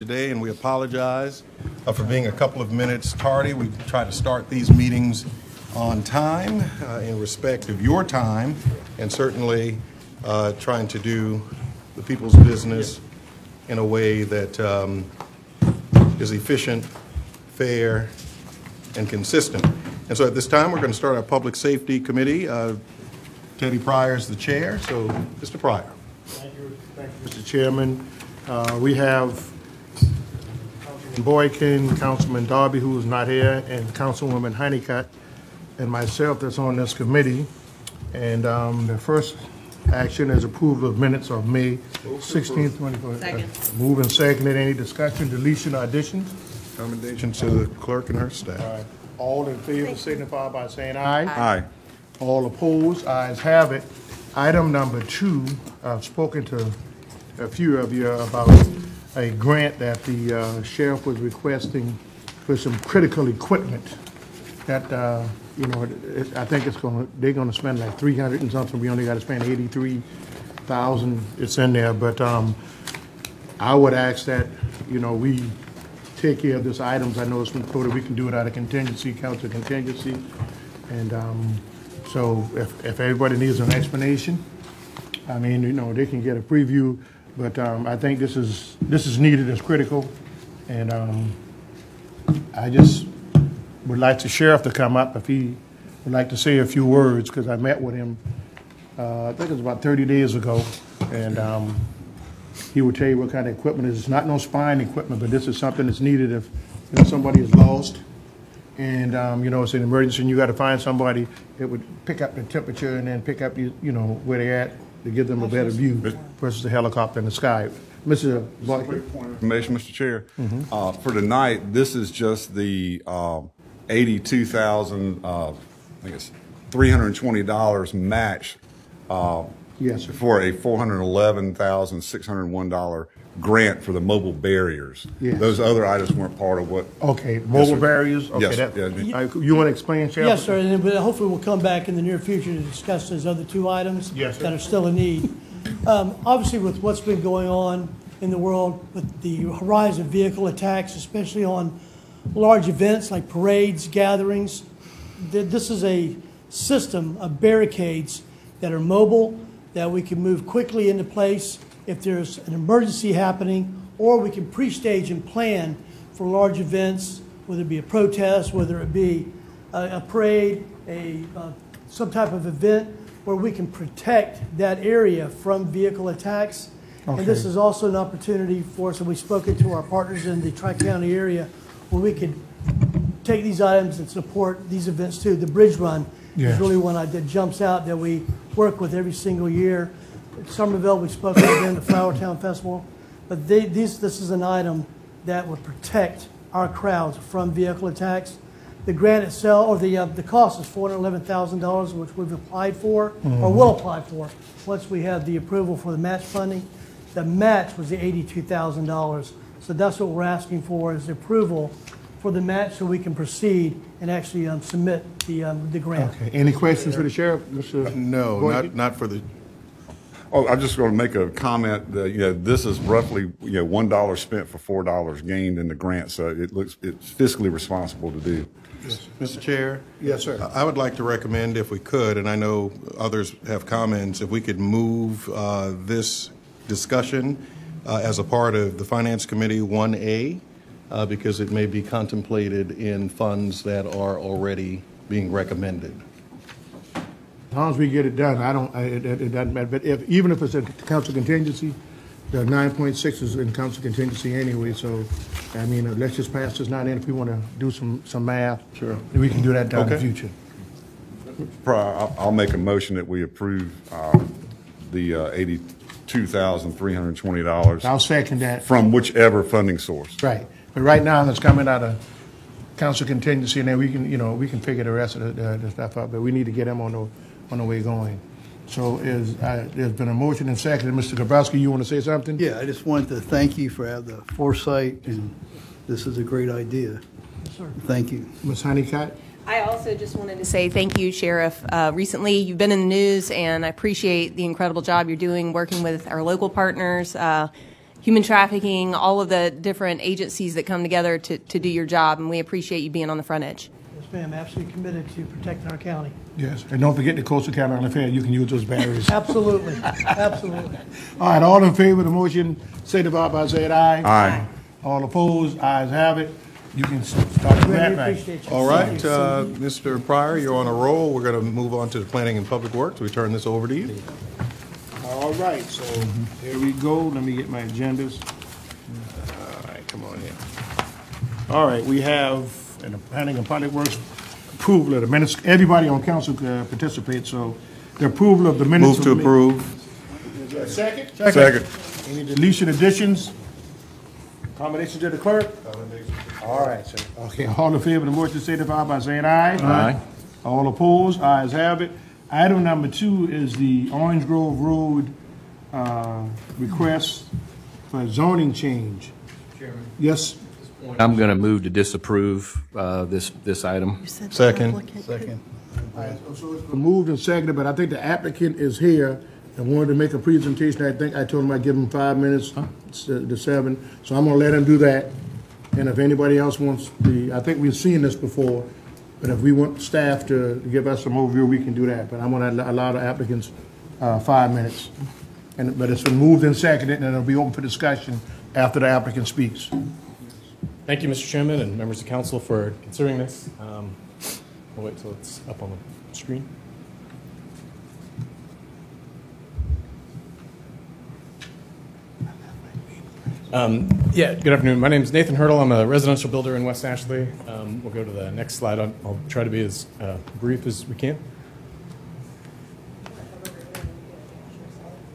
Today, and we apologize for being a couple of minutes tardy. We try to start these meetings on time in respect of your time, and certainly trying to do the people's business in a way that is efficient, fair, and consistent. And so at this time, we're going to start our Public Safety Committee. Teddy Pryor is the chair, so Mr. Pryor. Thank you, Mr. Chairman. We have Boykin, Councilman Darby, who is not here, and Councilwoman Honeycutt, and myself that's on this committee. And the first action is approval of minutes of May 16th, 2024. Second. Move and seconded. Any discussion, deletion, or additions? Commendations to the clerk and her staff. All right. All in favor signify by saying aye. Aye. All opposed, ayes have it. Item number 2, I've spoken to a few of you about a grant that the sheriff was requesting for some critical equipment that, I think they're going to spend like 300 and something. We only got to spend 83,000. It's in there, but I would ask that, we take care of this items. I know it's been quoted. We can do it out of contingency, council contingency. And so if everybody needs an explanation, I mean, they can get a preview. But I think this is needed, as critical, and I just would like the sheriff to come up if he would like to say a few words, because I met with him, I think it was about 30 days ago, and he would tell you what kind of equipment it is. It's not no spine equipment, but this is something that's needed if somebody is lost, and it's an emergency, and you got to find somebody that would pick up the temperature and then pick up where they're at, to give them a better view versus the helicopter in the sky. Mr. Boykin. Quick point of information, Mr. Chair. For tonight, this is just the $82,000, I think it's $320 match Yes, for a $411,601 grant for the mobile barriers. Yes. Those other items weren't part of what. Okay, mobile barriers. Okay, Yes, you want to explain, Sheriff? Yes, sir, and hopefully we'll come back in the near future to discuss those other 2 items that are still in need. Obviously, with what's been going on in the world with the rise of vehicle attacks, especially on large events like parades, gatherings, this is a system of barricades that are mobile, that we can move quickly into place if there's an emergency happening, or we can pre-stage and plan for large events, whether it be a protest, whether it be a parade, some type of event where we can protect that area from vehicle attacks. Okay. And this is also an opportunity for us, and we've spoken to our partners in the Tri-County area, where we could take these items and support these events too. The bridge run is really one that jumps out that we work with every single year. At Somerville, we spoke about during the Flower Town Festival, but this is an item that would protect our crowds from vehicle attacks. The grant itself, or the cost is $411,000, which we've applied for, or will apply for, once we have the approval for the match funding. The match was the $82,000, so that's what we're asking for, is the approval for the match, so we can proceed and actually submit the grant. Okay. Any questions for the sheriff, Mr. No, not for the. Oh, I'm just going to make a comment that this is roughly $1 spent for $4 gained in the grant, so it's fiscally responsible to do. Yes. Mr. Chair? Yes, sir. I would like to recommend, if we could, and I know others have comments, if we could move this discussion as a part of the Finance Committee 1A, because it may be contemplated in funds that are already being recommended. As long as we get it done, it doesn't matter. But even if it's a council contingency, the 9.6 is in council contingency anyway. So, I mean, let's just pass this now. And if we want to do some math, sure, we can do that down in the future. I'll make a motion that we approve the $82,320. I'll second that. From whichever funding source. Right. But right now, it's coming out of council contingency, and then we can we can figure the rest of the stuff out. But we need to get them on the way going. So there's been a motion and second. Mr. Grabowski, you want to say something? Yeah, I just wanted to thank you for the foresight, and this is a great idea. Yes, sir. Thank you. Ms. Honeycutt? I also just wanted to say thank you, Sheriff. Recently, you've been in the news, and I appreciate the incredible job you're doing working with our local partners. human trafficking, all of the different agencies that come together to do your job, and we appreciate you being on the front edge. Yes, ma'am, absolutely committed to protecting our county. Yes, and don't forget the Coastal Carolina Fair. You can use those batteries. Absolutely, absolutely. All right, all in favor of the motion, signify by saying aye. Aye. All opposed, ayes have it. You can start your Really grant writing. appreciate you. All right, Thank you. Mr. Pryor, you're on a roll. We're going to move on to the Planning and Public Works. We turn this over to you. All right, so here we go. Let me get my agendas. All right, come on in. All right, we have in the Planning and Public Works approval of the minutes. Everybody on council participate, so the approval of the minutes. Move to of the- approve. Is there a second? Second. Any deletion, additions? Accommodations to the clerk? All right, sir. Okay, all in favor of the motion, signify by saying aye. Aye. All opposed, ayes have it. Item number 2 is the Orange Grove Road request for zoning change. Chairman, Yes, I'm going to move to disapprove this item. Second. Second. so it's been moved and seconded, but I think the applicant is here and wanted to make a presentation. I think I told him I'd give him 5 minutes to 7, so I'm gonna let him do that. And if anybody else wants I think we've seen this before, but if we want staff to give us some overview, we can do that. But I'm gonna allow the applicants 5 minutes. But it's been moved and seconded, and it'll be open for discussion after the applicant speaks. Thank you, Mr. Chairman and members of council for considering this. We'll wait till it's up on the screen. Yeah, good afternoon. My name is Nathan Hurdle. I'm a residential builder in West Ashley. We'll go to the next slide. I'll try to be as brief as we can.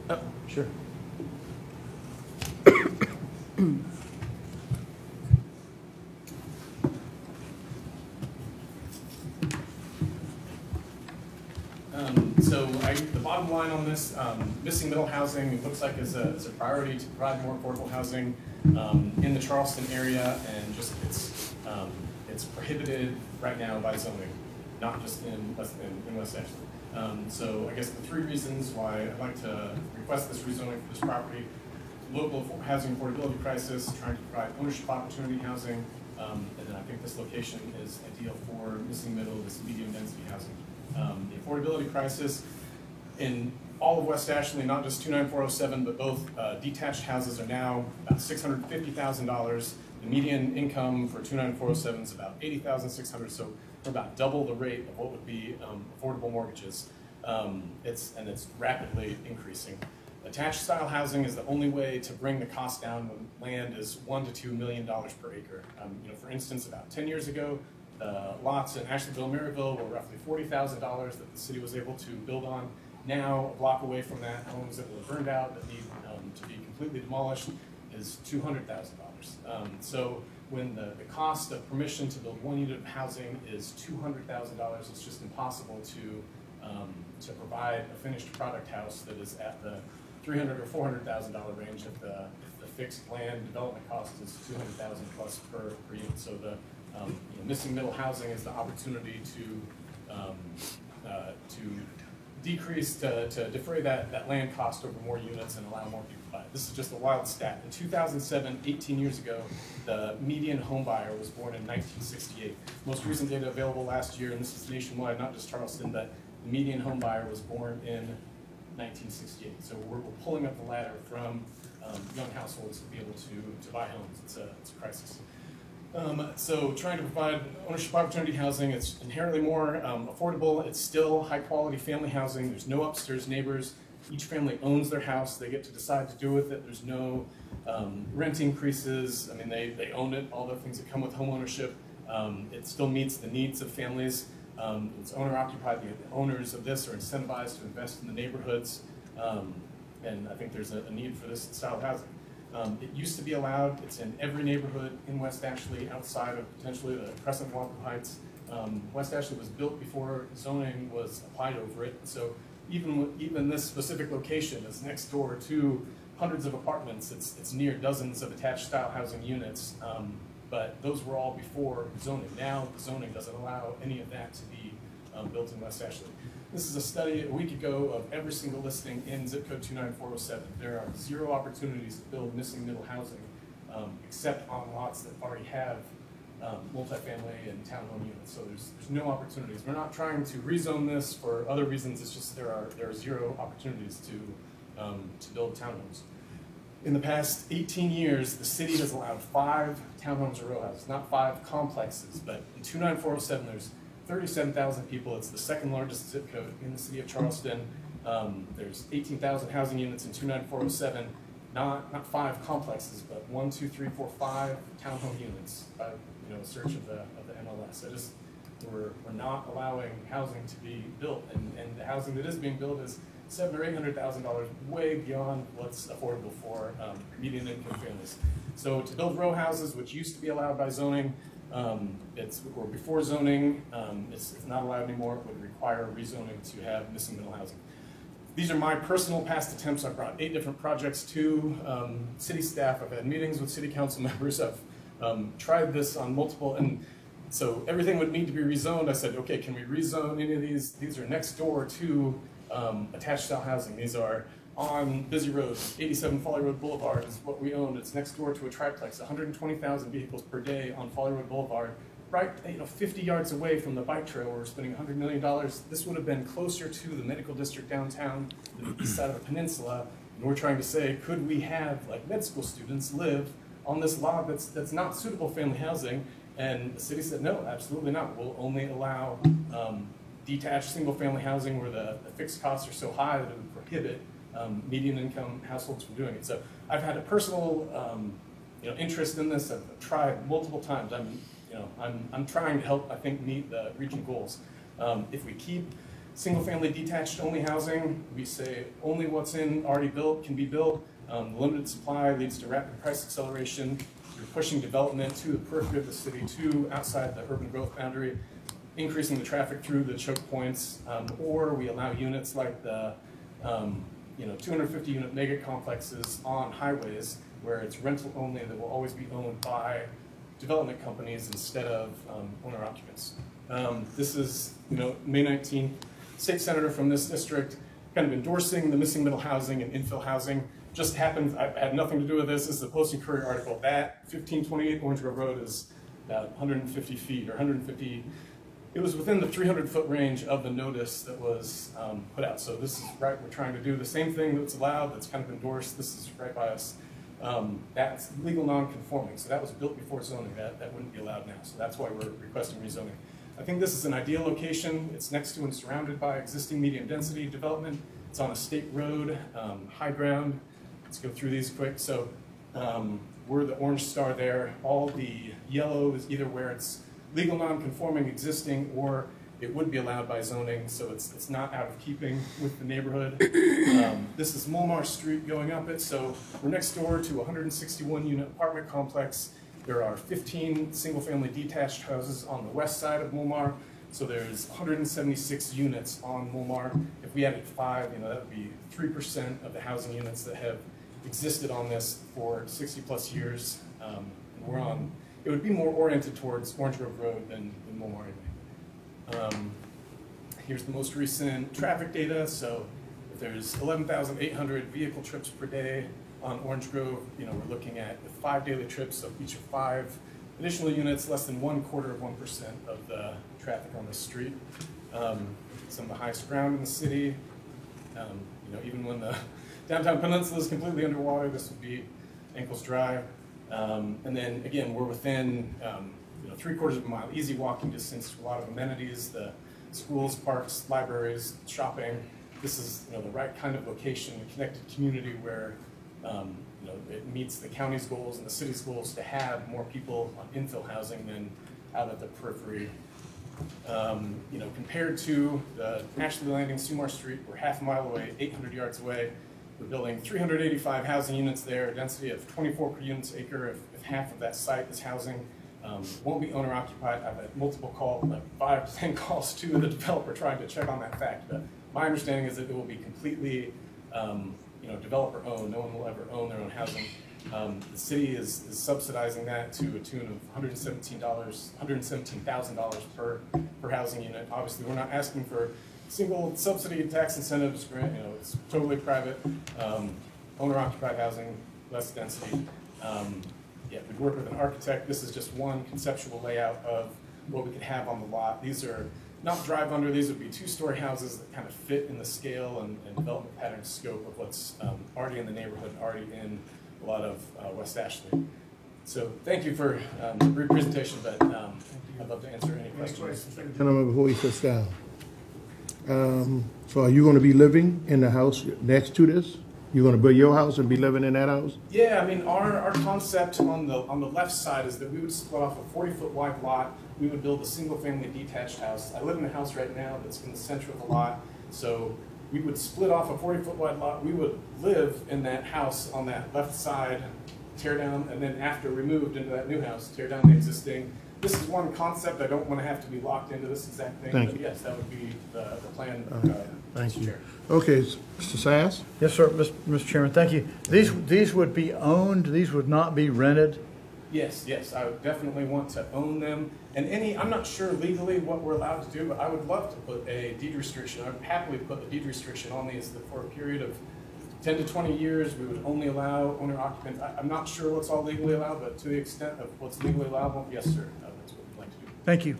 Oh, sure. The bottom line on this, missing middle housing, it looks like is a priority to provide more affordable housing in the Charleston area, and just it's prohibited right now by zoning, not just in West Ashley. So I guess the 3 reasons why I'd like to request this rezoning for this property: local housing affordability crisis, trying to provide ownership opportunity housing, and then I think this location is ideal for missing middle, this medium density housing. The affordability crisis in all of West Ashley, not just 29407, but both detached houses are now about $650,000. The median income for 29407 is about $80,600, so we're about double the rate of what would be affordable mortgages. It's rapidly increasing. Attached style housing is the only way to bring the cost down when land is $1 to $2 million per acre. For instance, about 10 years ago, lots in Ashleyville, Maryville were roughly $40,000 that the city was able to build on. Now, a block away from that, homes that were burned out that need to be completely demolished is $200,000. So when the cost of permission to build 1 unit of housing is $200,000, it's just impossible to provide a finished product house that is at the $300,000 or $400,000 range if the fixed land development cost is $200,000 plus per unit. So the missing middle housing is the opportunity to decrease, to defray that land cost over more units and allow more people to buy it. This is just a wild stat. In 2007, 18 years ago, the median home buyer was born in 1968. Most recent data available last year, and this is nationwide, not just Charleston, that the median home buyer was born in 1968. So we're pulling up the ladder from young households to be able to buy homes. It's a crisis. So trying to provide ownership opportunity housing, it's inherently more affordable. It's still high quality family housing. There's no upstairs neighbors. Each family owns their house. They get to decide to do with it. There's no rent increases. I mean, they own it, all the things that come with home ownership. It still meets the needs of families. It's owner occupied. The owners of this are incentivized to invest in the neighborhoods. And I think there's a need for this style of housing. It used to be allowed. It's in every neighborhood in West Ashley outside of potentially the Crescent Walker Heights. West Ashley was built before zoning was applied over it. So even this specific location is next door to hundreds of apartments. It's near dozens of attached style housing units. But those were all before zoning. Now the zoning doesn't allow any of that to be built in West Ashley. This is a study a week ago of every single listing in zip code 29407. There are 0 opportunities to build missing middle housing, except on lots that already have multifamily and townhome units. So there's no opportunities. We're not trying to rezone this for other reasons. It's just there are 0 opportunities to build townhomes. In the past 18 years, the city has allowed 5 townhomes or row houses, not 5 complexes, but in 29407, there's 37,000 people. It's the 2nd largest zip code in the city of Charleston. There's 18,000 housing units in 29407, not 5 complexes, but 1, 2, 3, 4, 5 townhome units by a search of the MLS. We're not allowing housing to be built, and the housing that is being built is $700,000 or $800,000, way beyond what's affordable for median income families. So to build row houses, which used to be allowed by zoning, or before zoning, it's not allowed anymore. It would require rezoning to have missing middle housing. These are my personal past attempts. I've brought 8 different projects to city staff. I've had meetings with city council members. I've tried this on multiple, and so everything would need to be rezoned. I said, okay, can we rezone any of these? These are next door to attached style housing. These are on busy roads. 87 Folly Road Boulevard is what we own. It's next door to a triplex, 120,000 vehicles per day on Folly Road Boulevard, right 50 yards away from the bike trail where we're spending $100 million. This would have been closer to the medical district downtown, the east side of the peninsula, and we're trying to say, could we have like med school students live on this lot that's not suitable family housing? And the city said, no, absolutely not. We'll only allow detached single-family housing where the fixed costs are so high that it would prohibit median income households from doing it. So I've had a personal interest in this. I've tried multiple times. I'm trying to help, I think, meet the region goals. If we keep single-family detached only housing, we say only what's already built can be built. Limited supply leads to rapid price acceleration. You're pushing development to the periphery of the city, to outside the urban growth boundary, increasing the traffic through the choke points, or we allow units like the 250 unit mega complexes on highways where it's rental only that will always be owned by development companies instead of owner occupants. This is May 19th, state senator from this district kind of endorsing the missing middle housing and infill housing. Just happened, I had nothing to do with this. This is a Post and Courier article. That 1528 Orange Grove Road is about 150 feet or 150. It was within the 300-foot range of the notice that was put out. So this is right, we're trying to do the same thing that's allowed, that's kind of endorsed. This is right by us. That's legal non-conforming. So that was built before zoning. That wouldn't be allowed now. So that's why we're requesting rezoning. I think this is an ideal location. It's next to and surrounded by existing medium density development. It's on a state road, high ground. Let's go through these quick. So we're the orange star there. All the yellow is either where it's legal non-conforming existing or it would be allowed by zoning, so it's not out of keeping with the neighborhood. This is Mulmar Street going up it, so we're next door to a 161 unit apartment complex. There are 15 single-family detached houses on the west side of Mulmar, so there's 176 units on Mulmar. If we added 5, that would be 3% of the housing units that have existed on this for 60 plus years. We're on. It would be more oriented towards Orange Grove Road than Mulmar anyway. Here's the most recent traffic data. So if there's 11,800 vehicle trips per day on Orange Grove, we're looking at with 5 daily trips, so each of 5 additional units, less than 1/4% of the traffic on the street. Some of the highest ground in the city. Even when the downtown peninsula is completely underwater, this would be ankles dry. And then again, we're within 3/4 of a mile, easy walking distance to a lot of amenities, the schools, parks, libraries, shopping. This is the right kind of location, a connected community where it meets the county's goals and the city's goals to have more people on infill housing than out at the periphery. Compared to the Ashley Landing, Sumar Street, we're half a mile away, 800 yards away. We're building 385 housing units there, a density of 24 per unit acre. If half of that site is housing, won't be owner occupied. I've had multiple calls, like 5 to 10 calls to the developer trying to check on that fact. But my understanding is that it will be completely, developer owned. No one will ever own their own housing. The city is subsidizing that to a tune of $117,000 per housing unit. Obviously, we're not asking for single subsidy tax incentives grant. You know, it's totally private, owner-occupied housing, less density. Yeah, we've worked with an architect. This is just one conceptual layout of what we could have on the lot. These are not drive under. These would be two-story houses that kind of fit in the scale and development pattern scope of what's already in the neighborhood, already in a lot of West Ashley. So thank you for the brief presentation, but I'd love to answer any questions. Gentlemen, before he sits down, so are you going to be living in the house next to this? You're going to build your house and be living in that house? Yeah, I mean, our concept on the left side is that we would split off a 40-foot wide lot. We would build a single-family detached house. I live in a house right now that's in the center of the lot, so we would split off a 40-foot wide lot. We would live in that house on that left side, tear down, and then after we moved into that new house, tear down the existing. This is one concept. I don't want to have to be locked into this exact thing, but yes, that would be the plan. Thank you. Chair. Okay, Mr. Sass? Yes, sir, Mr. Chairman, thank you. These would be owned, these would not be rented? Yes, yes, I would definitely want to own them. And I'm not sure legally what we're allowed to do, but I would love to put a deed restriction. I would happily put a deed restriction on these that for a period of 10 to 20 years, we would only allow owner occupants. I'm not sure what's all legally allowed, but to the extent of what's legally allowable, yes, sir, that's what we'd like to do. Thank you.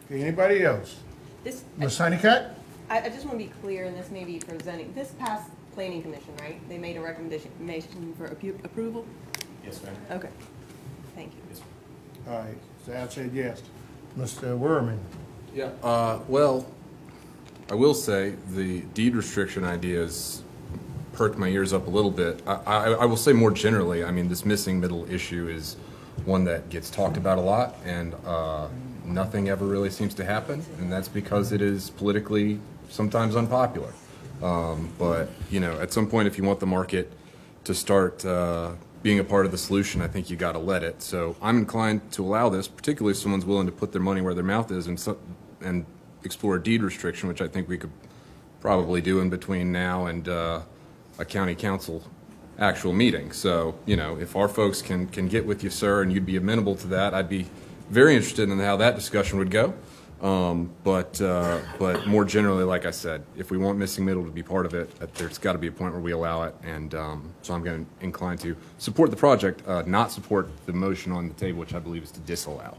Okay, anybody else? Ms. Honeycutt? I just want to be clear, and this may be presenting, this passed Planning Commission, right? They made a recommendation for approval? Yes, ma'am. Okay, thank you. Yes, ma'am. All right, Sass said yes. Mr. Werman? Yeah, well, I will say the deed restriction ideas perked my ears up a little bit. I will say more generally, I mean, this missing middle issue is one that gets talked about a lot, and nothing ever really seems to happen, and that's because it is politically sometimes unpopular. But, you know, at some point, if you want the market to start being a part of the solution, I think you got to let it. So I'm inclined to allow this, particularly if someone's willing to put their money where their mouth is and explore a deed restriction, which I think we could probably do in between now and a county council actual meeting. So, you know, if our folks can get with you, sir, and you'd be amenable to that, I'd be very interested in how that discussion would go. But more generally, like I said, if we want missing middle to be part of it, there's got to be a point where we allow it. And so I'm going to incline to support the project, not support the motion on the table, which I believe is to disallow.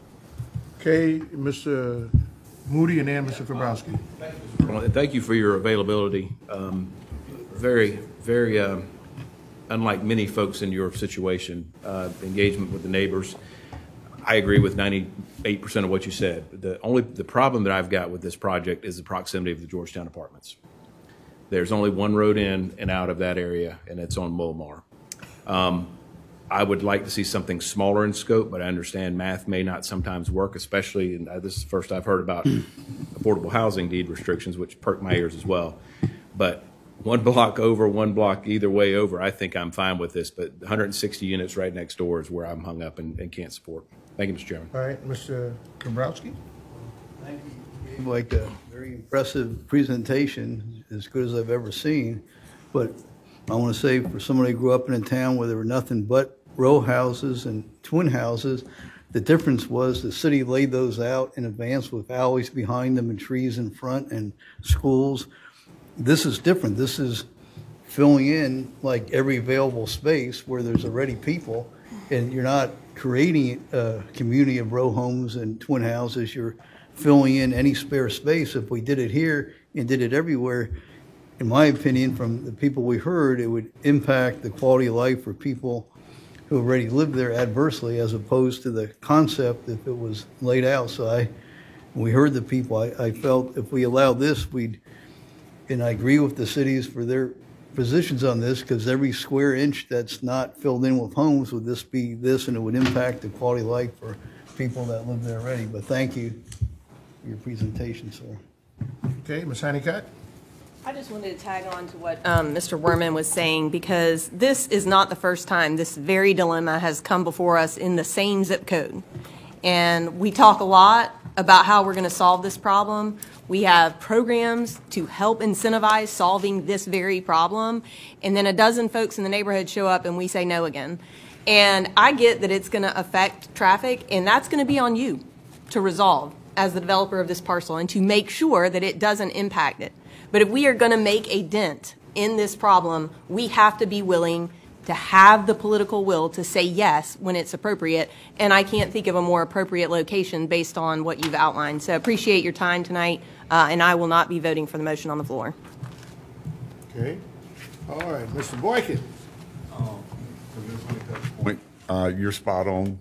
Okay, Mr. Moody and then Mr. Kabrowski. Well, thank you for your availability. Very, very unlike many folks in your situation, engagement with the neighbors. I agree with 98% of what you said. The problem that I've got with this project is the proximity of the Georgetown Apartments. There's only one road in and out of that area, and it's on Mulmar. I would like to see something smaller in scope, but I understand math may not sometimes work, especially, and this is the first I've heard about affordable housing deed restrictions, which perked my ears as well. But one block over, one block either way over, I think I'm fine with this, but 160 units right next door is where I'm hung up and can't support. Thank you, Mr. Chairman. All right, Mr. Kabrowski. Thank you. Like a very impressive presentation, as good as I've ever seen. But I want to say, for somebody who grew up in a town where there were nothing but row houses and twin houses, the difference was the city laid those out in advance with alleys behind them and trees in front and schools. This is different. This is filling in like every available space where there's already people, and you're not creating a community of row homes and twin houses. You're filling in any spare space. If we did it here and did it everywhere, in my opinion, from the people we heard, it would impact the quality of life for people who already live there adversely, as opposed to the concept if it was laid out. So when we heard the people, I felt if we allowed this, and I agree with the cities for their positions on this, because every square inch that's not filled in with homes would be this, and it would impact the quality of life for people that live there already. But thank you for your presentation, sir. Okay, Ms. Honeycutt. I just wanted to tag on to what Mr. Werman was saying, because this is not the first time this very dilemma has come before us in the same zip code. And we talk a lot about how we're going to solve this problem. We have programs to help incentivize solving this very problem. And then a dozen folks in the neighborhood show up and we say no again. And I get that it's going to affect traffic, and that's going to be on you to resolve as the developer of this parcel and to make sure that it doesn't impact it. But if we are going to make a dent in this problem, we have to be willing to have the political will to say yes when it's appropriate, and I can't think of a more appropriate location based on what you've outlined. So appreciate your time tonight, and I will not be voting for the motion on the floor. Okay. All right, Mr. Boykin. Point, you're spot on.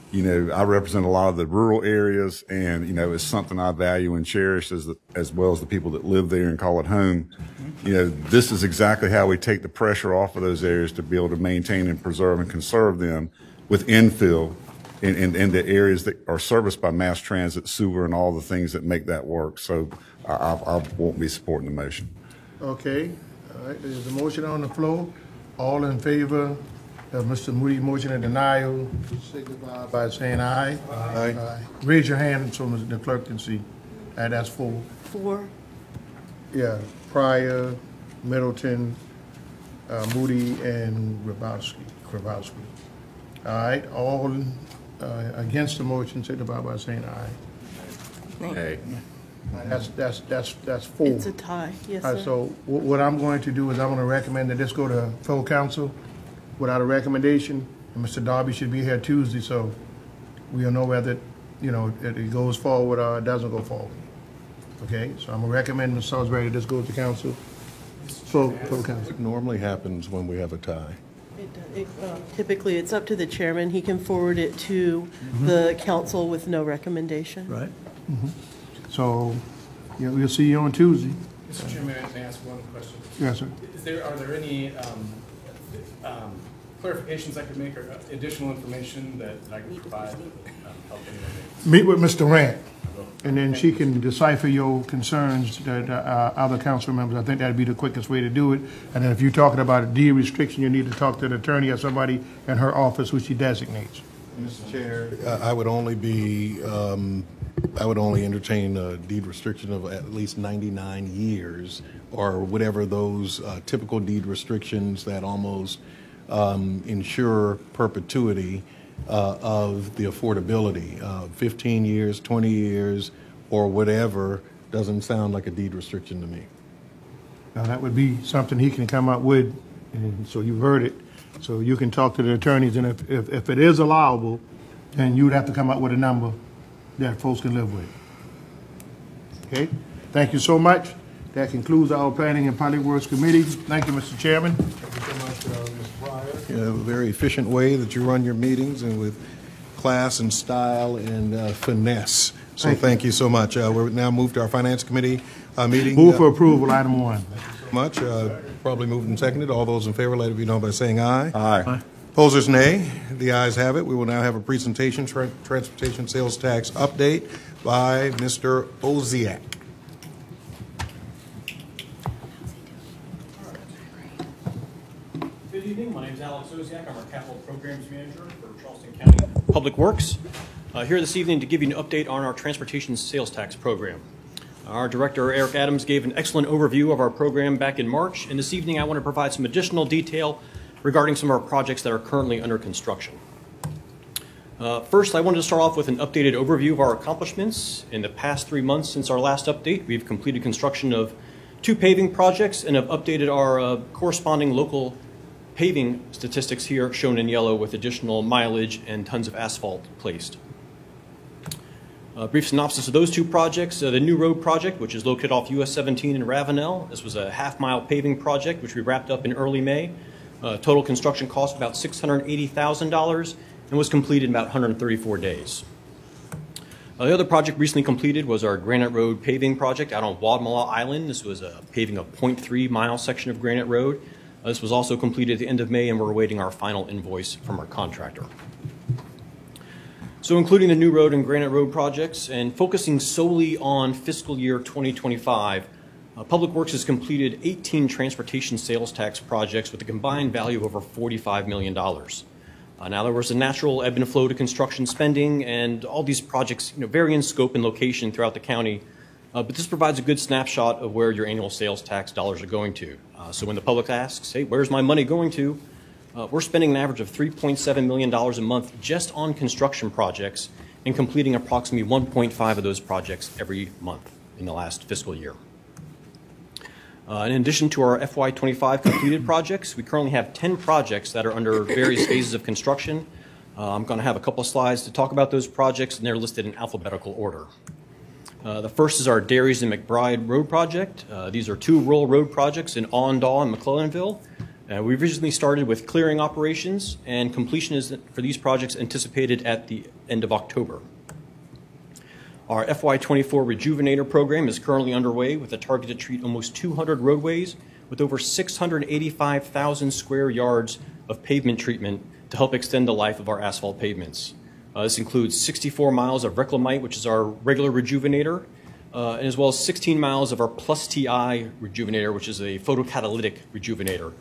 You know, I represent a lot of the rural areas, and, you know, it's something I value and cherish as well as the people that live there and call it home. You know, this is exactly how we take the pressure off of those areas to be able to maintain and preserve and conserve them with infill in the areas that are serviced by mass transit, sewer, and all the things that make that work. So I won't be supporting the motion. Okay. All right, there's a motion on the floor. All in favor of Mr. Moody's motion of denial, signify by saying aye. Aye. Raise your hand so the clerk can see. That's 4. 4. Yeah, Pryor, Middleton, Moody, and Grabowski. All right, all against the motion, signify by saying aye. Hey. That's 4. It's a tie, yes, All right, sir. so what I'm going to do is I'm going to recommend that this go to full council without a recommendation, and Mr. Darby should be here Tuesday, so we'll know whether, you know, it goes forward or it doesn't go forward. Okay, so I'm going to recommend, Ms. Salisbury, that this goes to council, full council. What normally happens when we have a tie? Typically, it's up to the chairman. He can forward it to the council with no recommendation. Right. So, yeah, we'll see you on Tuesday. Mr. Chairman, may I ask one question? Yes, sir. Are there any clarifications I could make or additional information that I can provide that would help anyone? Meet with Mr. Rant, and then she can decipher your concerns that other council members. I think that'd be the quickest way to do it. And then if you're talking about a deed restriction, you need to talk to the attorney or somebody in her office who she designates. Mr. Chair, I would only be, I would only entertain a deed restriction of at least 99 years or whatever those typical deed restrictions that almost ensure perpetuity of the affordability. 15 years, 20 years, or whatever doesn't sound like a deed restriction to me. Now, that would be something he can come up with, and so you've heard it. So you can talk to the attorneys, and if it is allowable, then you'd have to come up with a number that folks can live with. Okay? Thank you so much. That concludes our Planning and Public Works Committee. Thank you, Mr. Chairman. Thank you so much, Mr. Pryor. You know, a very efficient way that you run your meetings, and with class and style and finesse. So thank you so much. We're now moved to our Finance Committee meeting. Move for approval, item 1. Much. Probably moved and seconded. All those in favor, let it be known by saying aye. Aye. Opposers, nay. The ayes have it. We will now have a presentation, transportation sales tax update by Mr. Oziak. Good evening. My name is Alex Oziak. I'm our Capital Programs Manager for Charleston County Public Works. Here this evening to give you an update on our transportation sales tax program. Our director, Eric Adams, gave an excellent overview of our program back in March, and this evening I want to provide some additional detail regarding some of our projects that are currently under construction. First, I wanted to start off with an updated overview of our accomplishments. In the past 3 months since our last update, we've completed construction of 2 paving projects and have updated our corresponding local paving statistics here, shown in yellow, with additional mileage and tons of asphalt placed. A brief synopsis of those 2 projects. The new road project, which is located off US 17 in Ravenel. This was a half-mile paving project, which we wrapped up in early May. Total construction cost about $680,000 and was completed in about 134 days. The other project recently completed was our Granite Road paving project out on Wadmalaw Island. This was a paving a 0.3-mile section of Granite Road. This was also completed at the end of May, and we're awaiting our final invoice from our contractor. So including the new road and Granite Road projects and focusing solely on fiscal year 2025, Public Works has completed 18 transportation sales tax projects with a combined value of over $45 million. Now, there was a natural ebb and flow to construction spending, and all these projects vary in scope and location throughout the county, but this provides a good snapshot of where your annual sales tax dollars are going to. So when the public asks, hey, where's my money going to? We're spending an average of $3.7 million a month just on construction projects and completing approximately 1.5 of those projects every month in the last fiscal year. In addition to our FY25 completed projects, we currently have 10 projects that are under various phases of construction. I'm going to have a couple of slides to talk about those projects, and they're listed in alphabetical order. The first is our Dairies and McBride Road project. These are 2 rural road projects in Allendale and McClellanville. We originally started with clearing operations, and completion is for these projects anticipated at the end of October. Our FY24 Rejuvenator program is currently underway with a target to treat almost 200 roadways with over 685,000 square yards of pavement treatment to help extend the life of our asphalt pavements. This includes 64 miles of Reclamite, which is our regular Rejuvenator, and as well as 16 miles of our Plus TI Rejuvenator, which is a photocatalytic Rejuvenator.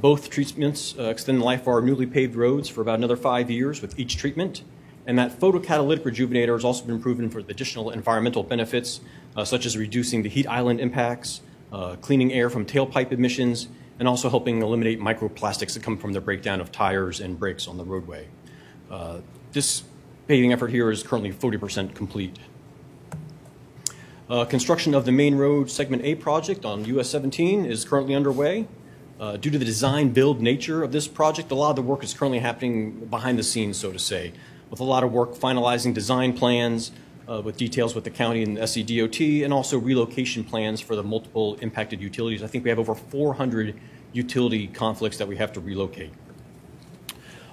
Both treatments extend the life of our newly paved roads for about another 5 years with each treatment. And that photocatalytic rejuvenator has also been proven for additional environmental benefits, such as reducing the heat island impacts, cleaning air from tailpipe emissions, and also helping eliminate microplastics that come from the breakdown of tires and brakes on the roadway. This paving effort here is currently 40% complete. Construction of the main road segment A project on US 17 is currently underway. Due to the design-build nature of this project, a lot of the work is currently happening behind the scenes, so to say, with a lot of work finalizing design plans with details with the county and the SCDOT, and also relocation plans for the multiple impacted utilities. I think we have over 400 utility conflicts that we have to relocate.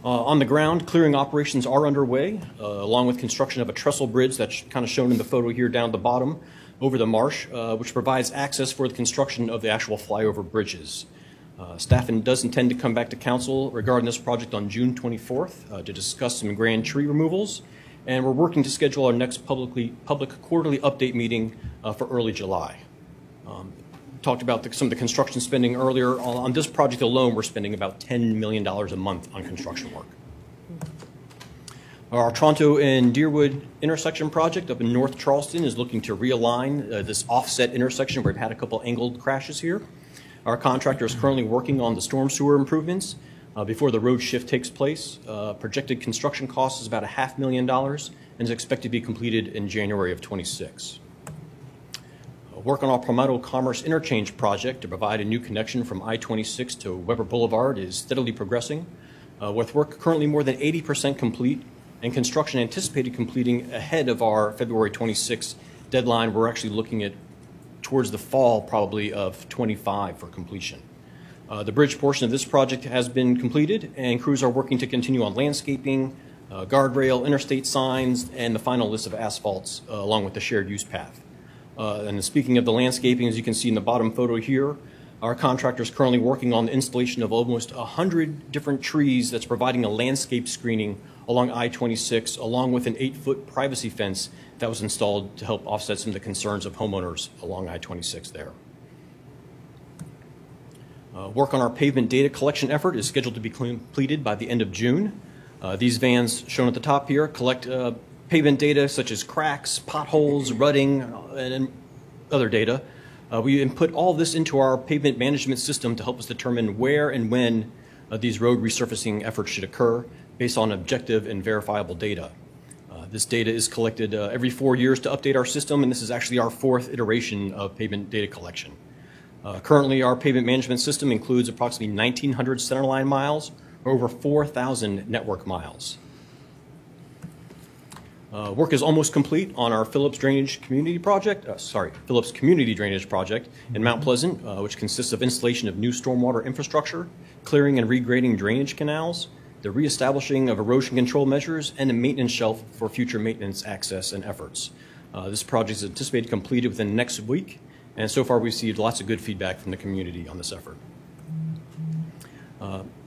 On the ground, clearing operations are underway, along with construction of a trestle bridge that's kind of shown in the photo here down at the bottom over the marsh, which provides access for the construction of the actual flyover bridges. Staff does intend to come back to council regarding this project on June 24th to discuss some grand tree removals, and we're working to schedule our next public quarterly update meeting for early July. Talked about some of the construction spending earlier. On this project alone, we're spending about $10 million a month on construction work. Our Toronto and Deerwood intersection project up in North Charleston is looking to realign this offset intersection where we've had a couple angled crashes here. Our contractor is currently working on the storm sewer improvements before the road shift takes place. Projected construction cost is about $500,000 and is expected to be completed in January of 26. Work on our Palmetto Commerce Interchange project to provide a new connection from I-26 to Weber Boulevard is steadily progressing, with work currently more than 80% complete and construction anticipated completing ahead of our February 26 deadline. We're actually looking at towards the fall probably of 25 for completion. The bridge portion of this project has been completed, and crews are working to continue on landscaping, guardrail, interstate signs, and the final list of asphalts along with the shared use path. And speaking of the landscaping, as you can see in the bottom photo here, our contractor is currently working on the installation of almost 100 different trees that's providing a landscape screening along I-26, along with an 8-foot privacy fence that was installed to help offset some of the concerns of homeowners along I-26 there. Work on our pavement data collection effort is scheduled to be completed by the end of June. These vans shown at the top here collect pavement data such as cracks, potholes, rutting, and other data. We input all of this into our pavement management system to help us determine where and when these road resurfacing efforts should occur based on objective and verifiable data. This data is collected every 4 years to update our system, and this is actually our 4th iteration of pavement data collection. Currently, our pavement management system includes approximately 1,900 centerline miles, or over 4,000 network miles. Work is almost complete on our Phillips Community Drainage Project in Mount Pleasant, which consists of installation of new stormwater infrastructure, clearing and regrading drainage canals, the reestablishing of erosion control measures, and a maintenance shelf for future maintenance access and efforts. This project is anticipated completed within next week, and so far we've received lots of good feedback from the community on this effort.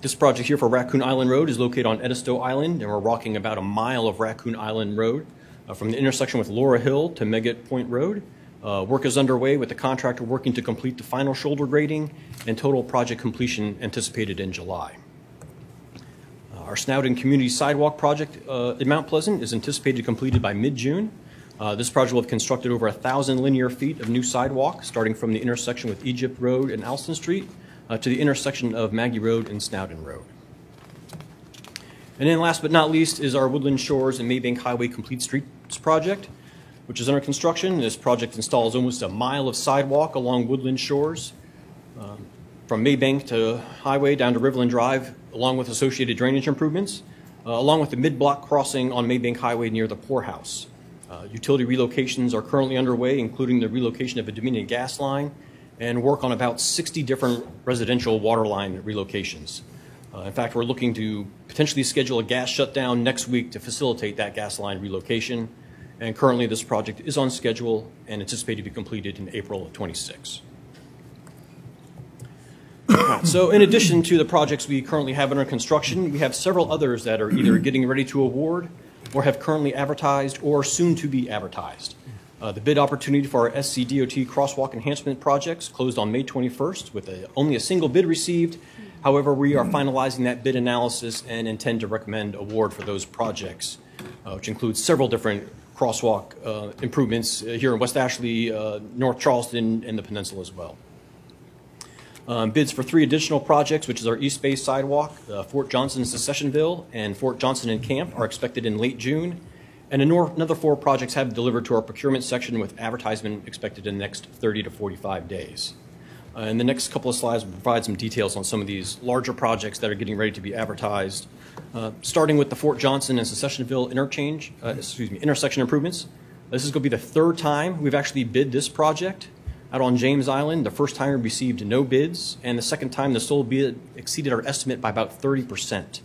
This project here for Raccoon Island Road is located on Edisto Island, and we're walking about a mile of Raccoon Island Road from the intersection with Laura Hill to Megget Point Road. Work is underway with the contractor working to complete the final shoulder grading, and total project completion anticipated in July. Our Snowden Community Sidewalk project in Mount Pleasant is anticipated completed by mid-June. This project will have constructed over 1,000 linear feet of new sidewalk, starting from the intersection with Egypt Road and Alston Street to the intersection of Maggie Road and Snowden Road. And then last but not least is our Woodland Shores and Maybank Highway Complete Streets project, which is under construction. This project installs almost a mile of sidewalk along Woodland Shores. from Maybank to Highway down to Riverland Drive, along with associated drainage improvements, along with the mid-block crossing on Maybank Highway near the poorhouse. Utility relocations are currently underway, including the relocation of a Dominion gas line and work on about 60 different residential water line relocations. In fact, we're looking to potentially schedule a gas shutdown next week to facilitate that gas line relocation. And currently, this project is on schedule and anticipated to be completed in April of 26. So in addition to the projects we currently have under construction, we have several others that are either getting ready to award or have currently advertised or soon to be advertised. The bid opportunity for our SCDOT crosswalk enhancement projects closed on May 21st with only a single bid received. However, we are finalizing that bid analysis and intend to recommend award for those projects, which includes several different crosswalk improvements here in West Ashley, North Charleston, and the peninsula as well. Bids for 3 additional projects, which is our East Bay Sidewalk, Fort Johnson and Secessionville, and Fort Johnson and Camp, are expected in late June. And another 4 projects have been delivered to our procurement section with advertisement expected in the next 30 to 45 days. In the next couple of slides, we'll provide some details on some of these larger projects that are getting ready to be advertised. Starting with the Fort Johnson and Secessionville intersection improvements. This is going to be the 3rd time we've actually bid this project out on James Island. The first time we received no bids, and the second time the sole bid exceeded our estimate by about 30%.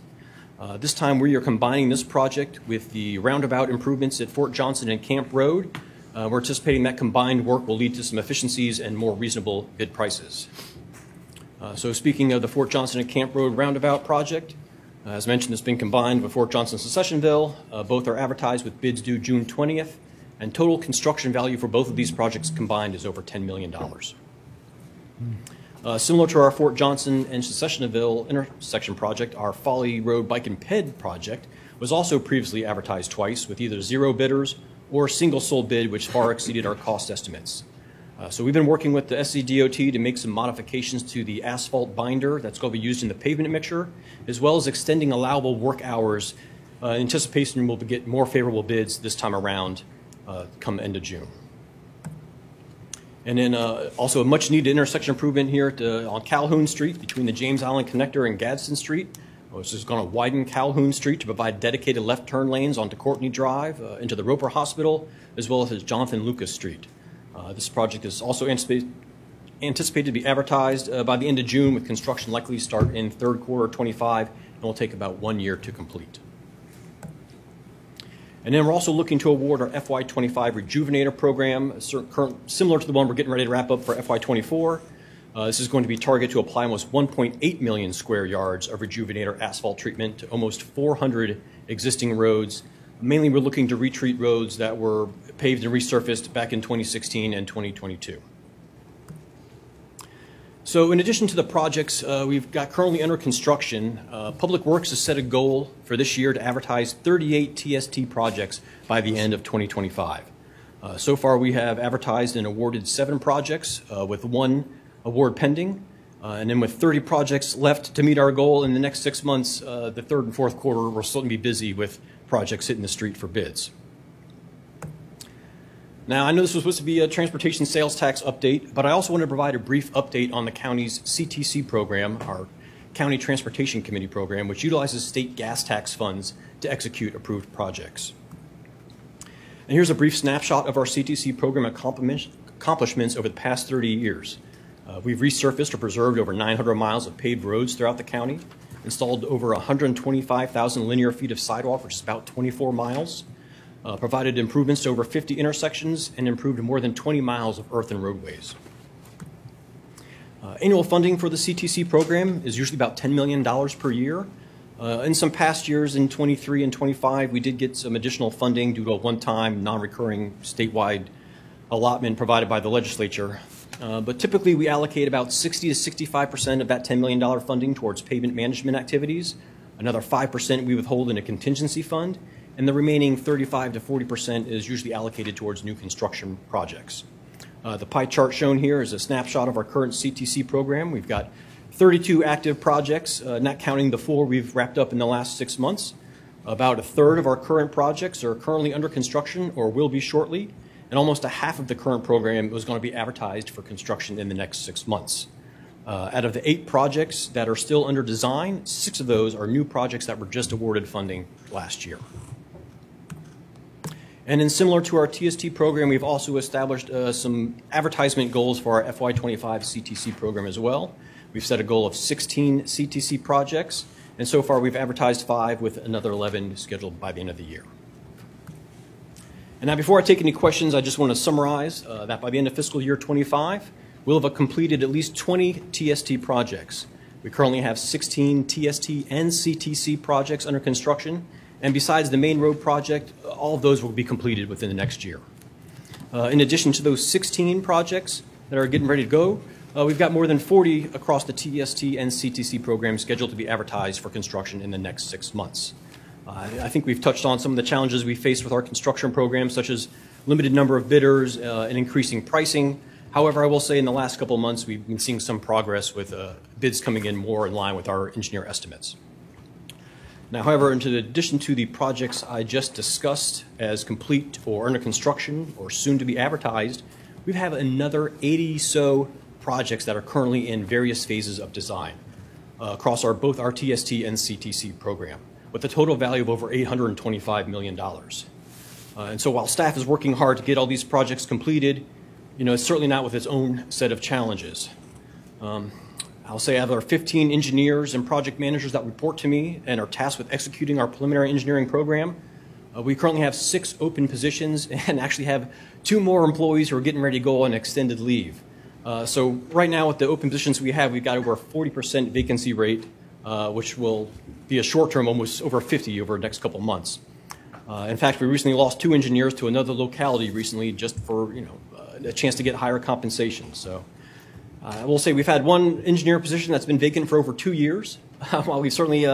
This time we are combining this project with the roundabout improvements at Fort Johnson and Camp Road. We're anticipating that combined work will lead to some efficiencies and more reasonable bid prices. So speaking of the Fort Johnson and Camp Road roundabout project, as mentioned, it's been combined with Fort Johnson and Secessionville. Both are advertised with bids due June 20th, and total construction value for both of these projects combined is over $10 million. Similar to our Fort Johnson and Secessionville intersection project, our Folly Road Bike and Ped project was also previously advertised twice with either 0 bidders or a single sole bid, which far exceeded our cost estimates. So we've been working with the SCDOT to make some modifications to the asphalt binder that's going to be used in the pavement mixture, as well as extending allowable work hours. Anticipation we'll get more favorable bids this time around come end of June. And then also a much needed intersection improvement here on Calhoun Street between the James Island Connector and Gadsden Street. This is going to widen Calhoun Street to provide dedicated left turn lanes onto Courtney Drive into the Roper Hospital, as well as Jonathan Lucas Street. This project is also anticipated to be advertised by the end of June, with construction likely to start in 3rd quarter 25 and will take about 1 year to complete. And then we're also looking to award our FY25 Rejuvenator program, similar to the one we're getting ready to wrap up for FY24. This is going to be targeted to apply almost 1.8 million square yards of Rejuvenator asphalt treatment to almost 400 existing roads. Mainly we're looking to retreat roads that were paved and resurfaced back in 2016 and 2022. So in addition to the projects we've got currently under construction, Public Works has set a goal for this year to advertise 38 TST projects by the end of 2025. So far we have advertised and awarded 7 projects with 1 award pending. And then with 30 projects left to meet our goal in the next 6 months, the 3rd and 4th quarter, we're still going to be busy with projects hitting the street for bids. Now, I know this was supposed to be a transportation sales tax update, but I also want to provide a brief update on the county's CTC program, our County Transportation Committee program, which utilizes state gas tax funds to execute approved projects. And here's a brief snapshot of our CTC program accomplishments over the past 30 years. We've resurfaced or preserved over 900 miles of paved roads throughout the county, installed over 125,000 linear feet of sidewalk, which is about 24 miles, provided improvements to over 50 intersections, and improved more than 20 miles of earthen roadways. Annual funding for the CTC program is usually about $10 million per year. In some past years, in 23 and 25, we did get some additional funding due to a one-time, non-recurring statewide allotment provided by the legislature. But typically, we allocate about 60 to 65% of that $10 million funding towards pavement management activities. Another 5% we withhold in a contingency fund, and the remaining 35 to 40% is usually allocated towards new construction projects. The pie chart shown here is a snapshot of our current CTC program. We've got 32 active projects, not counting the 4 we've wrapped up in the last 6 months. About a third of our current projects are currently under construction or will be shortly, and almost a half of the current program is going to be advertised for construction in the next 6 months. Out of the 8 projects that are still under design, 6 of those are new projects that were just awarded funding last year. And then similar to our TST program, we've also established some advertisement goals for our FY25 CTC program as well. We've set a goal of 16 CTC projects, and so far we've advertised 5 with another 11 scheduled by the end of the year. And now before I take any questions, I just want to summarize that by the end of fiscal year 25, we'll have completed at least 20 TST projects. We currently have 16 TST and CTC projects under construction, and besides the main road project, all of those will be completed within the next year. In addition to those 16 projects that are getting ready to go, we've got more than 40 across the TST and CTC programs scheduled to be advertised for construction in the next 6 months. I think we've touched on some of the challenges we face with our construction programs, such as limited number of bidders and increasing pricing. However, I will say in the last couple of months, we've been seeing some progress with bids coming in more in line with our engineer estimates. Now, however, in addition to the projects I just discussed as complete or under construction or soon to be advertised, we have another 80 so projects that are currently in various phases of design across both our TST and CTC program, with a total value of over $825 million. And so while staff is working hard to get all these projects completed, it's certainly not with its own set of challenges. I'll say I have our 15 engineers and project managers that report to me and are tasked with executing our preliminary engineering program. We currently have 6 open positions and actually have 2 more employees who are getting ready to go on extended leave. So right now with the open positions we have, we've got over a 40% vacancy rate, which will be a short term, almost over 50 over the next couple of months. In fact, we recently lost 2 engineers to another locality recently just for a chance to get higher compensation. So I will say we've had 1 engineer position that's been vacant for over 2 years. While we've certainly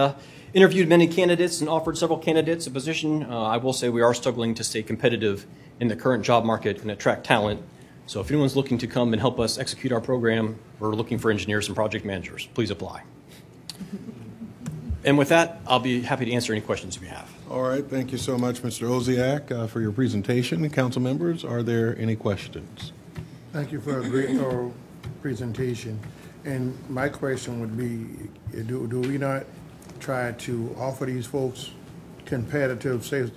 interviewed many candidates and offered several candidates a position, I will say we are struggling to stay competitive in the current job market and attract talent. So if anyone's looking to come and help us execute our program, we're looking for engineers and project managers. Please apply. And with that, I'll be happy to answer any questions you have. All right. Thank you so much, Mr. Oziak, for your presentation. Council members, are there any questions? Thank you for a great thorough presentation. And my question would be, do we not try to offer these folks competitive sales?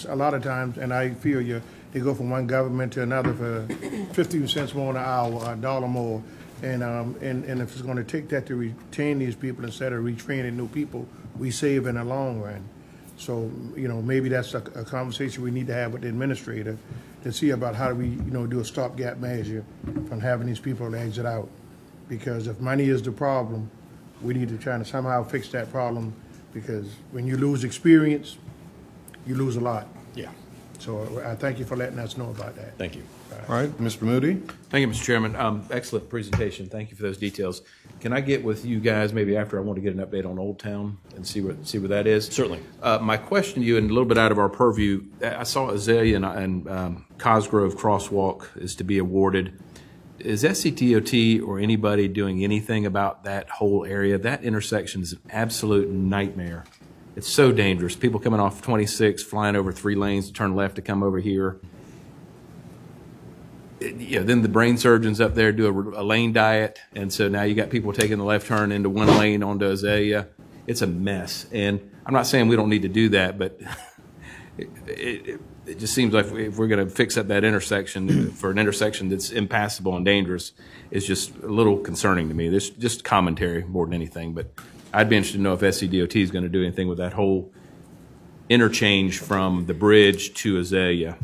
A lot of times, and I feel you, they go from one government to another for 50 cents more an hour, $1 more. And if it's going to take that to retain these people instead of retraining new people, we save in the long run. So, maybe that's a conversation we need to have with the administrator to see about how do we, do a stopgap measure from having these people exit out. Because if money is the problem, we need to try to somehow fix that problem, because when you lose experience, you lose a lot. Yeah. So I thank you for letting us know about that. Thank you. All right, Mr. Moody. Thank you, Mr. Chairman. Excellent presentation. Thank you for those details. Can I get with you guys maybe after? I want to get an update on Old Town and see where that is. Certainly. My question to you, and a little bit out of our purview, I saw Azalea and Cosgrove Crosswalk is to be awarded. Is SCDOT or anybody doing anything about that whole area? That intersection is an absolute nightmare. It's so dangerous. People coming off 26, flying over 3 lanes to turn left to come over here. Then the brain surgeons up there do a lane diet, and so now you got people taking the left turn into 1 lane onto Azalea. It's a mess, and I'm not saying we don't need to do that, but it just seems like if we're going to fix up that intersection for an intersection that's impassable and dangerous, it's just a little concerning to me. This just commentary more than anything, but I'd be interested to know if SCDOT is going to do anything with that whole interchange from the bridge to Azalea.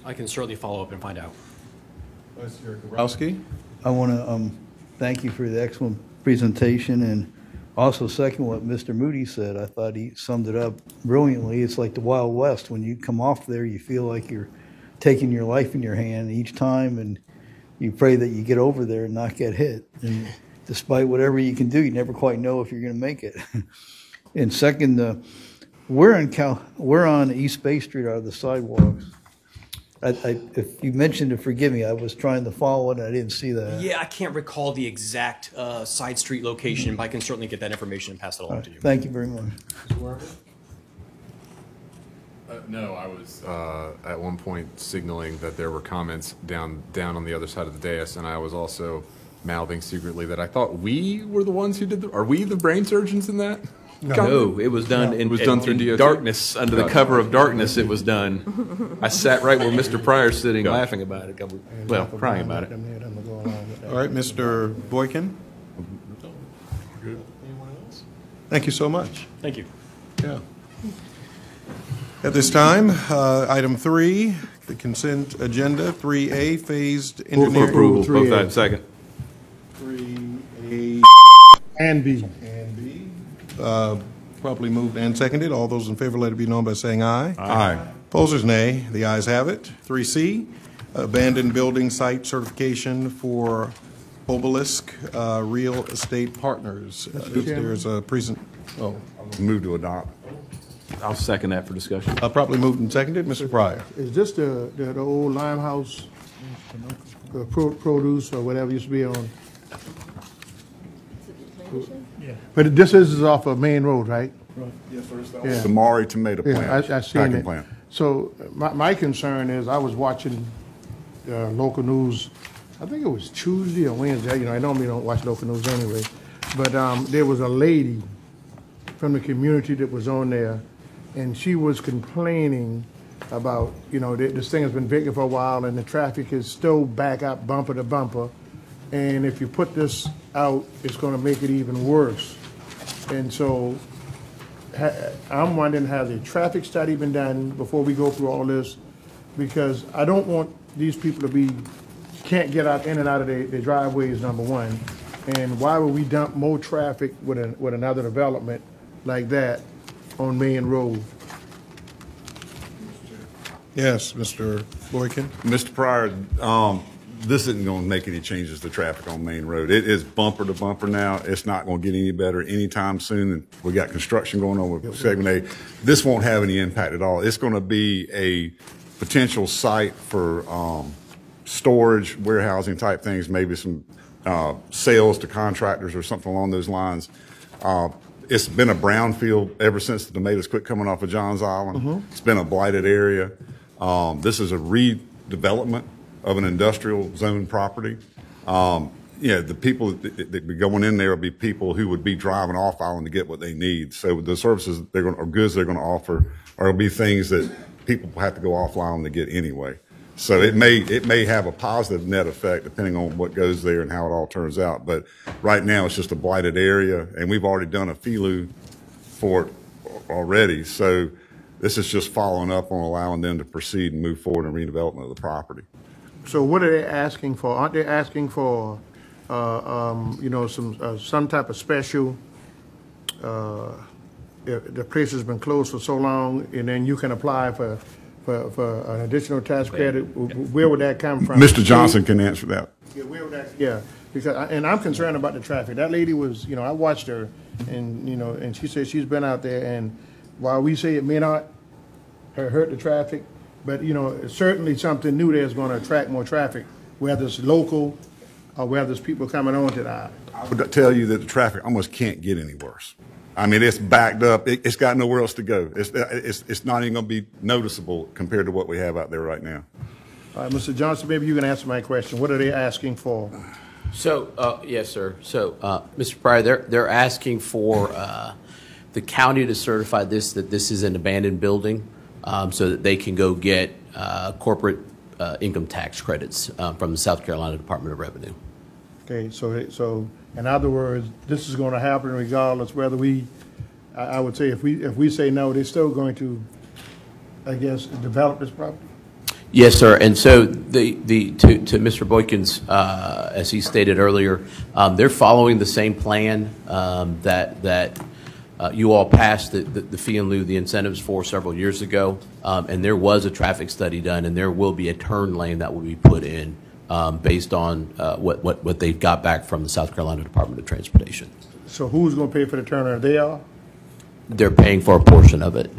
I can certainly follow up and find out. Mr. Kowalski. I want to thank you for the excellent presentation, and also second what Mr. Moody said. I thought he summed it up brilliantly. It's like the Wild West. When you come off there, you feel like you're taking your life in your hand each time, and you pray that you get over there and not get hit. And despite whatever you can do, you never quite know if you're going to make it. And second, we're on East Bay Street out of the sidewalks. If you mentioned it, forgive me, I was trying to follow it and I didn't see that. Yeah, I can't recall the exact side street location, but I can certainly get that information and pass it along to you. Thank you very much. No, I was at one point signaling that there were comments down on the other side of the dais, and I was also mouthing secretly that I thought we were the ones who did are we the brain surgeons in that? No, it was done It was done through in DOT? darkness, under the cover of darkness it was done. I sat right where Mr. Pryor's sitting laughing about it, well, crying about it. All right, Mr. Boykin? Thank you so much. Thank you. Yeah. At this time, item 3, the consent agenda, 3A, phased Move for engineering. approval, 3A. both items, second. 3A And B. and B. Properly moved and seconded. All those in favor, let it be known by saying aye. Aye. Opposers, nay. The ayes have it. 3C, abandoned building site certification for Obelisk Real Estate Partners. There's a Move to adopt. I'll second that for discussion. properly moved and seconded. Mr. Pryor. Is this the old Limehouse produce or whatever used to be on? Yeah. But this is off of Main Road, right? Yes, sir. Yeah. The Maury tomato plant. Yeah, I seen packing it. plant. So my concern is, I was watching local news, I think it was Tuesday or Wednesday, you know, I normally don't watch local news anyway, but there was a lady from the community that was on there, and she was complaining about, you know, this thing has been vacant for a while, and the traffic is still back up bumper to bumper, and if you put this out, it's gonna make it even worse. And so I'm wondering, has a traffic study been done before we go through all this? Because I don't want these people to can't get out in and out of their driveways, number one. And why would we dump more traffic with another development like that on Main Road? Yes, Mr. Boykin. Mr. Pryor, this isn't going to make any changes to traffic on Main Road. It is bumper to bumper now. It's not going to get any better anytime soon. And we got construction going on with Segment A. This won't have any impact at all. It's going to be a potential site for storage, warehousing type things, maybe some sales to contractors or something along those lines. It's been a brownfield ever since the tomatoes quit coming off of Johns Island. It's been a blighted area. This is a redevelopment of an industrial zone property. The people that be going in there will be people who would be driving off island to get what they need. So the services or goods they're going to offer are going to be things that people have to go off island to get anyway. So it may have a positive net effect depending on what goes there and how it all turns out. But right now it's just a blighted area, and we've already done a FELU for it already. So this is just following up on allowing them to proceed and move forward in redevelopment of the property. So what are they asking for? Aren't they asking for, some type of special, if the place has been closed for so long, and then you can apply for an additional tax credit? Where would that come from? Mr. Johnson can answer that. Yeah, where would that? Yeah, because and I'm concerned about the traffic. That lady was, I watched her, and and she said she's been out there, and while we say it may not hurt the traffic, but it's certainly something new that's going to attract more traffic, whether it's local or whether it's people coming onto the island. I would tell you that the traffic almost can't get any worse. I mean, it's backed up. It's got nowhere else to go. It's not even going to be noticeable compared to what we have out there right now. All right, Mr. Johnson, maybe you can answer my question. What are they asking for? So, yes, sir. So, Mr. Pryor, they're asking for the county to certify that this is an abandoned building, so that they can go get corporate income tax credits from the South Carolina Department of Revenue. Okay, so in other words, this is going to happen regardless whether I would say if we say no, they're still going to, I guess, develop this property? Yes, sir. And so to Mr. Boykin's, as he stated earlier, they're following the same plan that you all passed the fee in lieu, the incentives for several years ago, and there was a traffic study done, and there will be a turn lane that will be put in based on what they've got back from the South Carolina Department of Transportation. So who's going to pay for the turn? They are? They're paying for a portion of it.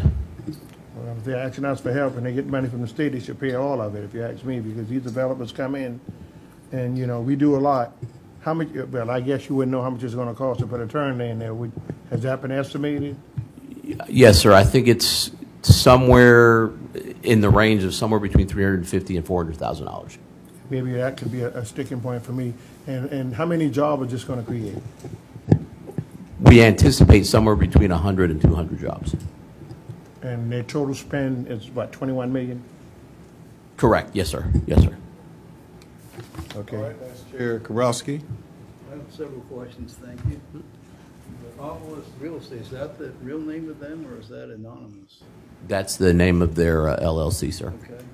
Well, if they're asking us for help and they get money from the state, they should pay all of it, if you ask me, because these developers come in and, we do a lot. How much, well, I guess you wouldn't know how much it's going to cost to put a turn lane there. Has that been estimated? Yes, sir. I think it's somewhere in the range of somewhere between $350,000 and $400,000. maybe that could be a sticking point for me. And how many jobs are this going to create? We anticipate somewhere between 100 and 200 jobs. And their total spend is what, 21 million? Correct. Yes, sir. Yes, sir. Okay. All right, Vice Chair Kowalski. I have several questions, thank you. The Obelisk Real Estate, is that the real name of them, or is that anonymous? That's the name of their LLC, sir. Okay.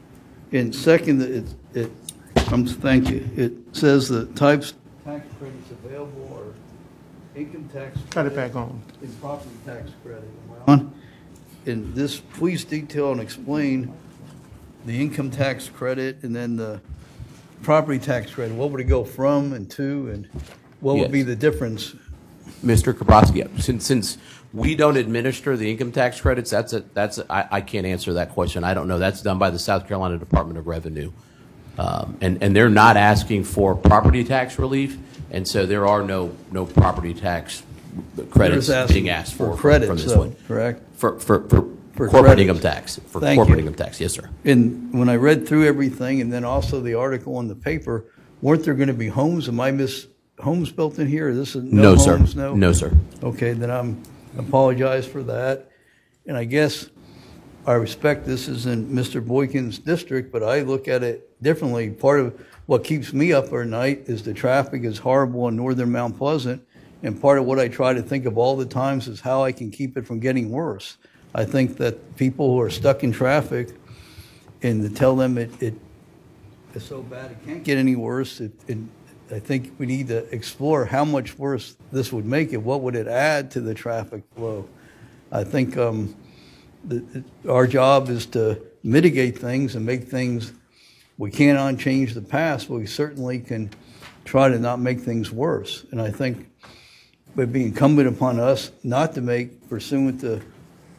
And second, thank you. It says the types of tax credits available are income tax. Cut it back on. And property tax credit. Am I on? And this, please detail and explain the income tax credit and then the property tax credit. What would it go from and to, and what would be the difference? Mr. Kabrowski, since we don't administer the income tax credits, I can't answer that question. I don't know. That's done by the South Carolina Department of Revenue. And they're not asking for property tax relief, and so there are no property tax credits being asked for credits, from this one. Correct? For corporate credits. income tax. For Thank corporate you. income tax, yes, sir. And when I read through everything, and then also the article in the paper, weren't there going to be homes? Am I homes built in here? Is this No, sir. homes? No, No, sir. Okay, then apologize for that. And I guess I respect this is in Mr. Boykin's district, but I look at it differently. Part of what keeps me up at night is the traffic is horrible in northern Mount Pleasant, and part of what I try to think of all the times is how I can keep it from getting worse. I think that people who are stuck in traffic, and to tell them it is so bad it can't get any worse, I think we need to explore how much worse this would make it. What would it add to the traffic flow? I think our job is to mitigate things and make things. We cannot change the past, but we certainly can try to not make things worse. And I think it would be incumbent upon us not to make, pursuant to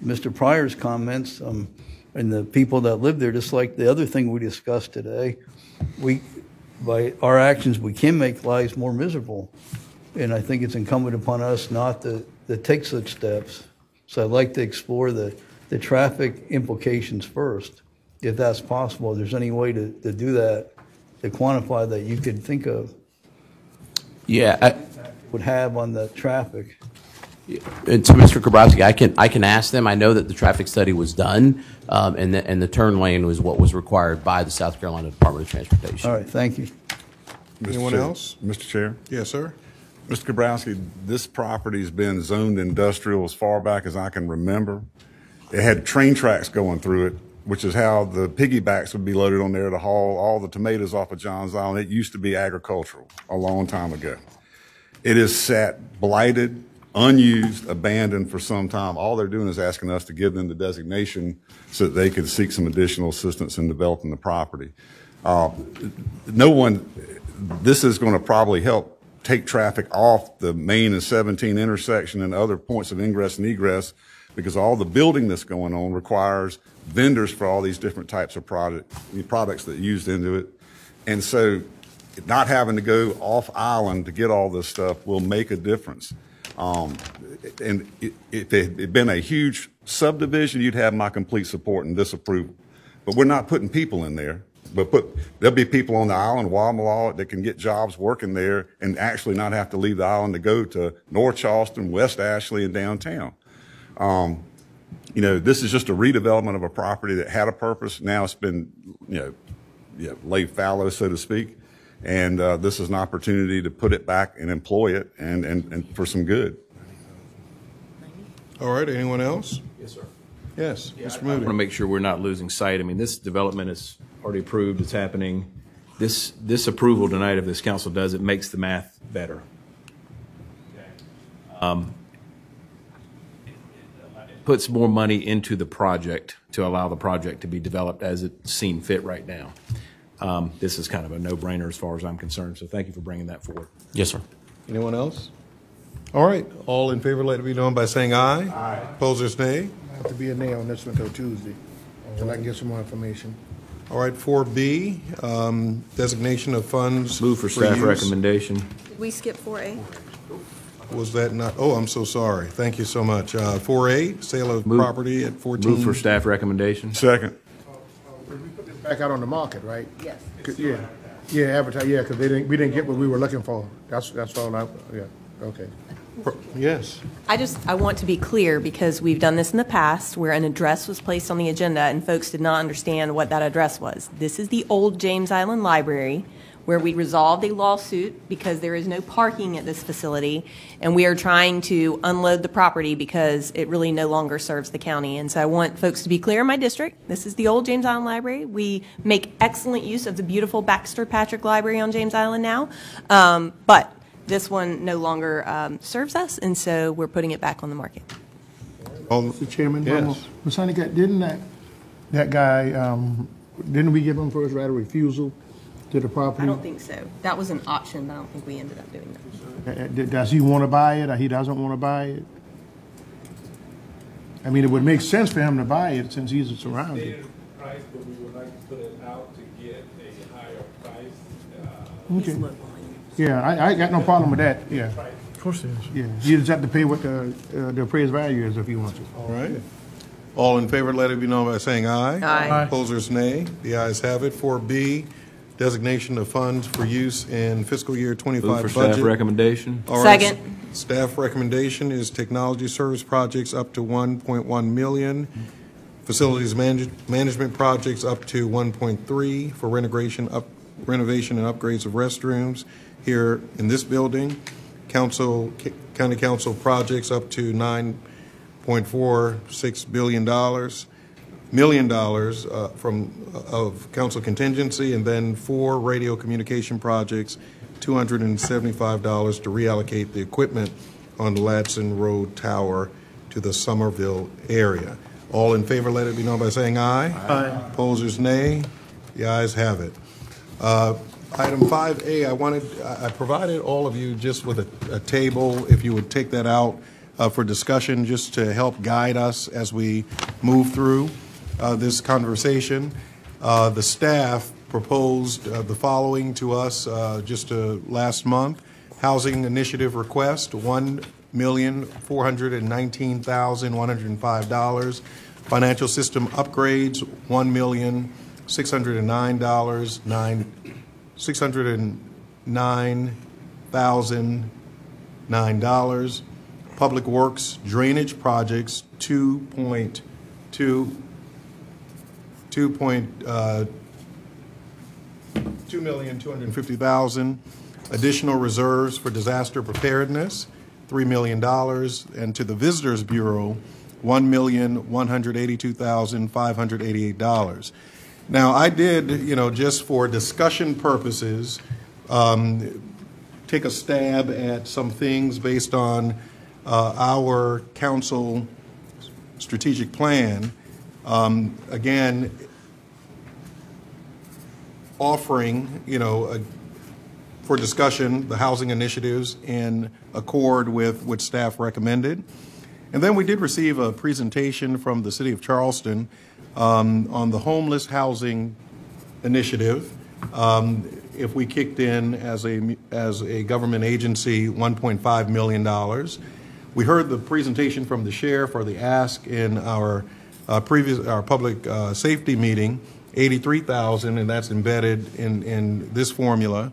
Mr. Pryor's comments and the people that live there, just like the other thing we discussed today, by our actions, we can make lives more miserable. And I think it's incumbent upon us not to take such steps. So I'd like to explore the traffic implications first, if that's possible. If there's any way to do that, to quantify that you could think of. Yeah. Would have on the traffic. And to Mr. Kabrowski, I can ask them. I know that the traffic study was done, and the turn lane was what was required by the South Carolina Department of Transportation. All right, thank you. Anyone else? Mr. Chair? Yes, sir. Mr. Kabrowski, this property's been zoned industrial as far back as I can remember. It had train tracks going through it, which is how the piggybacks would be loaded on there to haul all the tomatoes off of Johns Island. It used to be agricultural a long time ago. It is sat blighted, unused, abandoned for some time. All they're doing is asking us to give them the designation so that they could seek some additional assistance in developing the property. This is going to probably help take traffic off the Main and 17 intersection and other points of ingress and egress, because all the building that's going on requires vendors for all these different types of products that are used into it. And so not having to go off island to get all this stuff will make a difference. And if it had been a huge subdivision, you'd have my complete support and disapproval. But we're not putting people in there. But there'll be people on the island, Wamalaw, that can get jobs working there and actually not have to leave the island to go to North Charleston, West Ashley, and downtown. This is just a redevelopment of a property that had a purpose. Now it's been, laid fallow, so to speak. And this is an opportunity to put it back and employ it and for some good. All right, anyone else? Yes, sir. Yes, Mr. I Moody. want to make sure we're not losing sight. I mean, this development is already approved. It's happening. This approval tonight, if this council does, it makes the math better. It puts more money into the project to allow the project to be developed as it's seen fit right now. This is kind of a no-brainer as far as I'm concerned. So thank you for bringing that forward. Yes, sir. Anyone else? All right, all in favor, let it be known by saying aye. Aye. Opposers, nay. Have to be a nay on this one until Tuesday, until I can get some more information. All right, 4B, designation of funds. Move for staff use. recommendation. Did we skip 4A? Was that not? Oh, I'm so sorry. Thank you so much. 4A, sale of property at 14. Move for staff recommendation. Second. We put this back out on the market, right? Yes. Yeah. Yeah, advertise, yeah, because we didn't get what we were looking for. That's all yeah, okay. Yes. I want to be clear, because we've done this in the past where an address was placed on the agenda and folks did not understand what that address was. This is the old James Island Library, where we resolved a lawsuit because there is no parking at this facility, and we are trying to unload the property because it really no longer serves the county. And so I want folks to be clear in my district. This is the old James Island Library. We make excellent use of the beautiful Baxter Patrick Library on James Island now, but this one no longer serves us, and so we're putting it back on the market. Mr. Chairman, yes. Ms. Honeycutt, didn't that guy, didn't we give him first right of refusal to the property? I don't think so. That was an option, but I don't think we ended up doing that. Does he want to buy it, or he doesn't want to buy it? I mean, it would make sense for him to buy it since he's surrounded. Stated price, but we would like to put it out to get a higher price. Okay. Yeah, I got no problem with that, yeah. Of course it is. Yeah, you just have to pay what the appraised value is if you want to. All right. All in favor, let it be known by saying aye. Aye. Opposers, nay. The ayes have it. 4B, designation of funds for use in fiscal year 25 Move for budget. staff recommendation. All right. Second. Staff recommendation is technology service projects up to 1.1 million. Facilities management projects up to 1.3 for renovation and upgrades of restrooms here in this building. County Council projects up to $9.46 million of council contingency, and then 4 radio communication projects, $275 to reallocate the equipment on the Ladson Road Tower to the Somerville area. All in favor, let it be known by saying aye. Aye. Opposers, nay. The ayes have it. Item 5A, I provided all of you just with a table, if you would take that out for discussion, just to help guide us as we move through this conversation. The staff proposed the following to us just last month. Housing initiative request, $1,419,105. Financial system upgrades, $609,009. Public Works drainage projects, $2,250,000. Additional reserves for disaster preparedness, $3 million. And to the Visitors Bureau, $1,182,588. Now, I did, just for discussion purposes, take a stab at some things based on our council strategic plan. Again, offering, for discussion, the housing initiatives in accord with what staff recommended. And then we did receive a presentation from the City of Charleston on the homeless housing initiative. If we kicked in as a government agency $1.5 million. We heard the presentation from the sheriff, or the ask in our public safety meeting, $83,000, and that's embedded in this formula.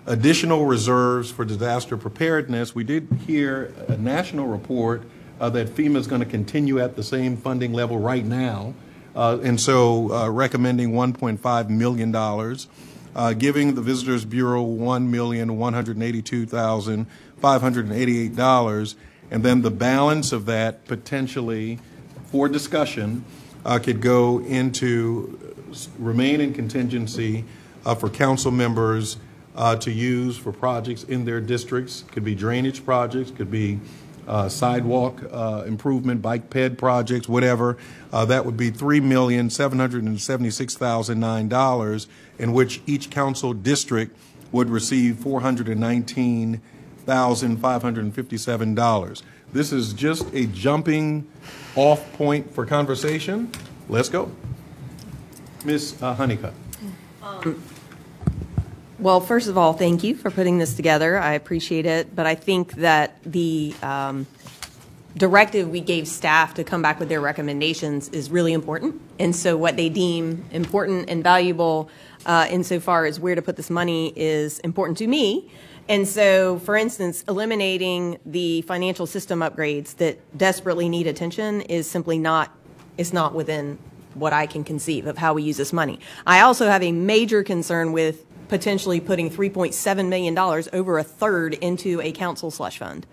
Additional reserves for disaster preparedness. We did hear a national report that FEMA is going to continue at the same funding level right now, and so recommending $1.5 million, giving the Visitors Bureau $1,182,588, and then the balance of that potentially for discussion could go into remain in contingency for council members to use for projects in their districts. Could be drainage projects, could be sidewalk improvement, bike ped projects, whatever. That would be $3,776,009, in which each council district would receive $419,557. This is just a jumping off point for conversation. Let's go. Ms. Honeycutt. Well, first of all, thank you for putting this together. I appreciate it. But I think that the directive we gave staff to come back with their recommendations is really important. And so what they deem important and valuable, insofar as where to put this money is important to me. And so, for instance, eliminating the financial system upgrades that desperately need attention is simply not within what I can conceive of how we use this money. I also have a major concern with potentially putting $3.7 million, over a third, into a council slush fund.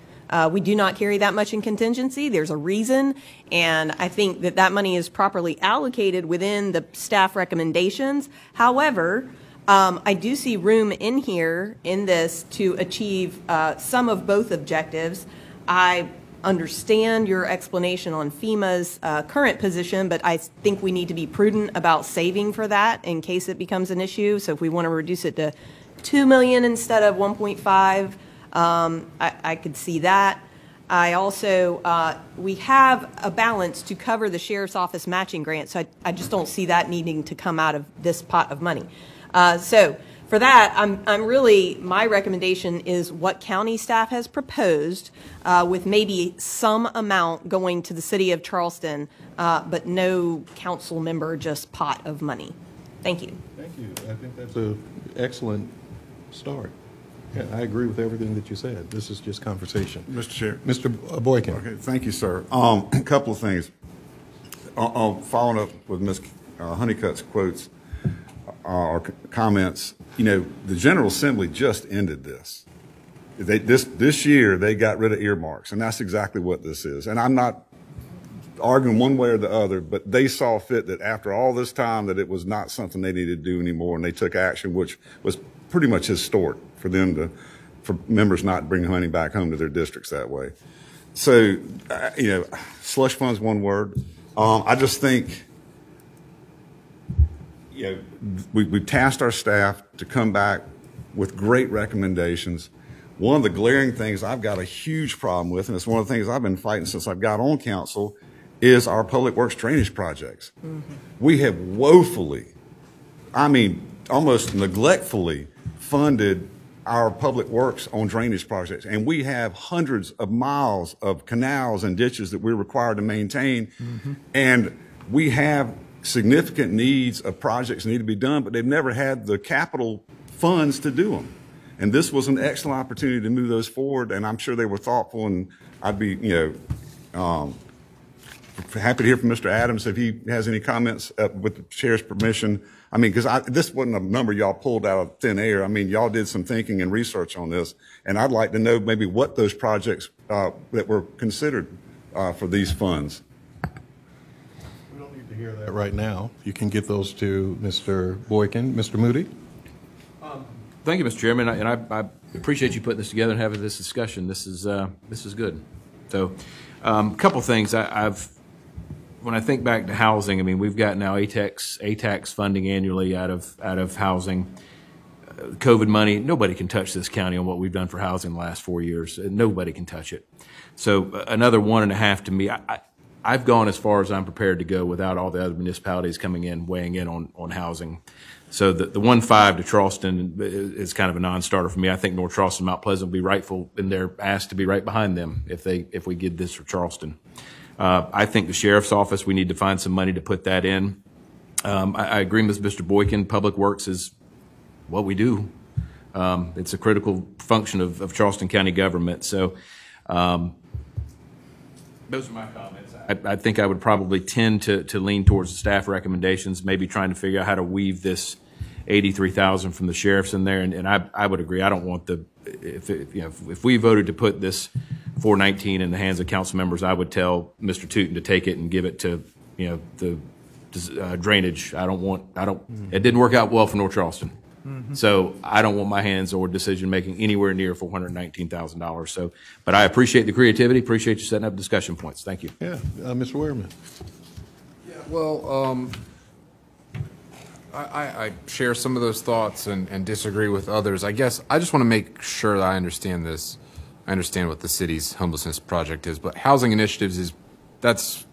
We do not carry that much in contingency. There's a reason, and I think that that money is properly allocated within the staff recommendations. However, I do see room in here in this to achieve some of both objectives. I understand your explanation on FEMA's current position, but I think we need to be prudent about saving for that in case it becomes an issue. So if we want to reduce it to $2 million instead of 1.5, I could see that. I also, we have a balance to cover the sheriff's office matching grant, so I just don't see that needing to come out of this pot of money. So for that, I'm really, my recommendation is what county staff has proposed, with maybe some amount going to the city of Charleston, but no council member, just pot of money. Thank you. Thank you. I think that's an excellent start. Yeah, I agree with everything that you said. This is just conversation. Mr. Chair. Mr. Boykin. Okay, thank you, sir. A couple of things. Following up with Ms. Honeycutt's quotes or comments, you know, the General Assembly just ended this. This year, they got rid of earmarks, and that's exactly what this is. And I'm not arguing one way or the other, but they saw fit that after all this time that it was not something they needed to do anymore, and they took action, which was pretty much historic for them to, for members not to bring money back home to their districts that way. So, you know, slush fund's one word. I just think, you know, we tasked our staff to come back with great recommendations. One of the glaring things I've got a huge problem with, and it's one of the things I've been fighting since I've got on council, is our public works drainage projects. Mm-hmm. We have woefully, I mean, almost neglectfully funded our public works on drainage projects. And we have hundreds of miles of canals and ditches that we're required to maintain. Mm-hmm. And we have significant needs of projects that need to be done, but they've never had the capital funds to do them. And this was an excellent opportunity to move those forward, and I'm sure they were thoughtful, and I'd be, you know, happy to hear from Mr. Adams if he has any comments with the chair's permission. I mean, because this wasn't a number y'all pulled out of thin air. I mean, y'all did some thinking and research on this, and I'd like to know maybe what those projects that were considered for these funds. We don't need to hear that right now. You can get those to Mr. Boykin. Mr. Moody? Thank you, Mr. Chairman, and I appreciate you putting this together and having this discussion. This is good. So, a couple things. When I think back to housing, I mean, we've got now ATAX funding annually out of housing. COVID money, nobody can touch this county on what we've done for housing the last 4 years. Nobody can touch it. So another 1.5 to me. I've gone as far as I'm prepared to go without all the other municipalities coming in, weighing in on housing. So the 1.5 to Charleston is kind of a non-starter for me. I think North Charleston, Mount Pleasant will be rightful, and they're asked to be right behind them if we get this for Charleston. I think the sheriff's office, we need to find some money to put that in. I agree with Mr. Boykin. Public Works is what we do. It's a critical function of Charleston County government. So those are my comments. I think I would probably tend to lean towards the staff recommendations, maybe trying to figure out how to weave this $83,000 from the sheriff's in there. And I would agree. I don't want if we voted to put this 419 in the hands of council members, I would tell Mr. Tootin to take it and give it to, the drainage. It didn't work out well for North Charleston. Mm-hmm. So I don't want my hands or decision making anywhere near $419,000. So, but I appreciate the creativity. Appreciate you setting up discussion points. Thank you. Yeah, Mr. Wehrman. Yeah, well, I share some of those thoughts and disagree with others. I guess I just want to make sure that I understand this. I understand what the city's homelessness project is, but housing initiatives that's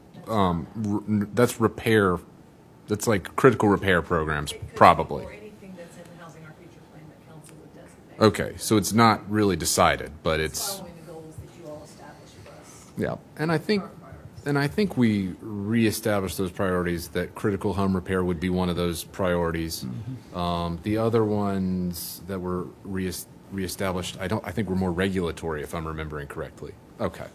repair. That's like critical repair programs, probably. Okay, so it's not really decided, but it's following the goals that you all established for us. Yeah, and I think And I think we reestablished those priorities, that critical home repair would be one of those priorities. The other ones that were reestablished, I think were more regulatory, if I'm remembering correctly. Okay.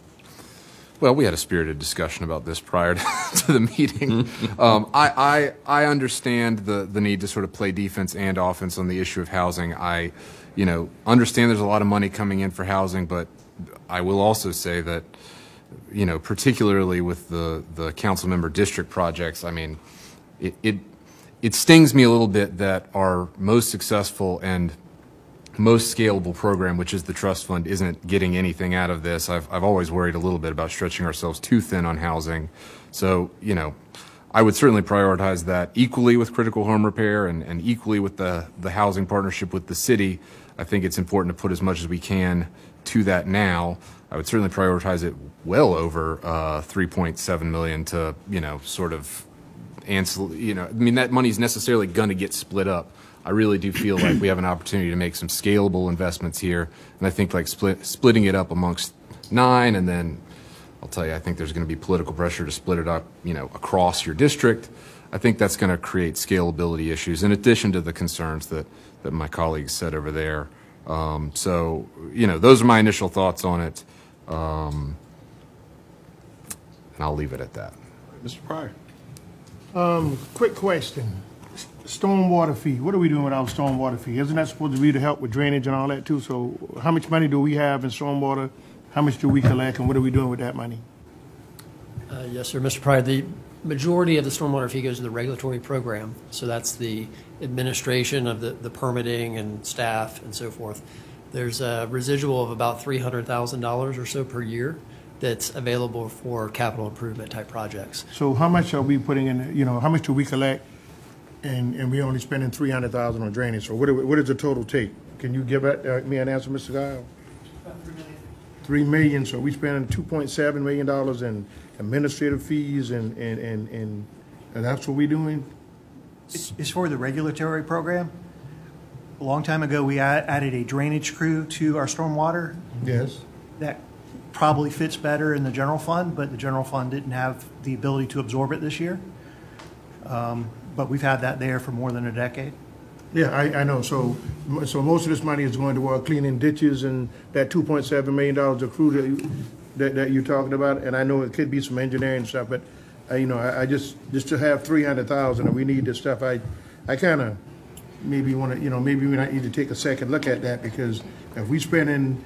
Well, we had a spirited discussion about this prior to the meeting. I understand the need to sort of play defense and offense on the issue of housing. I, understand there's a lot of money coming in for housing, but I will also say that, particularly with the council member district projects, I mean, it stings me a little bit that our most successful and most scalable program, which is the trust fund, isn't getting anything out of this. I've always worried a little bit about stretching ourselves too thin on housing. So, I would certainly prioritize that equally with critical home repair and equally with the housing partnership with the city. I think it's important to put as much as we can to that now. I would certainly prioritize it well over 3.7 million to, sort of that money's necessarily going to get split up. I really do feel like we have an opportunity to make some scalable investments here, and I think like splitting it up amongst 9, and then I'll tell you, I think there's going to be political pressure to split it up, across your district. I think that's going to create scalability issues in addition to the concerns that my colleagues said over there. So, those are my initial thoughts on it, and I'll leave it at that. Mr. Pryor. Quick question. Stormwater fee. What are we doing with our stormwater fee? Isn't that supposed to be to help with drainage and all that too? So how much money do we have in stormwater? How much do we collect, and what are we doing with that money? Yes, sir, Mr. Pryor. The majority of the stormwater fee goes to the regulatory program. So that's the administration of the permitting and staff and so forth. There's a residual of about $300,000 or so per year that's available for capital improvement type projects. So how much are we putting in, how much do we collect, and we only spending $300,000 on drainage? So what does the total take? Can you give me an answer, Mr. Guile? About $3 million. $3 million, so we spending $2.7 million in administrative fees, and that's what we're doing? It's for the regulatory program. A long time ago, we added a drainage crew to our stormwater. Yes. That probably fits better in the general fund, but the general fund didn't have the ability to absorb it this year. But we've had that there for more than a decade. Yeah, I know. So most of this money is going to cleaning ditches and that $2.7 million accrued that you're talking about. And I know it could be some engineering stuff, but I just to have $300,000 and we need this stuff. I kind of maybe want to maybe we might need to take a second look at that, because if we spending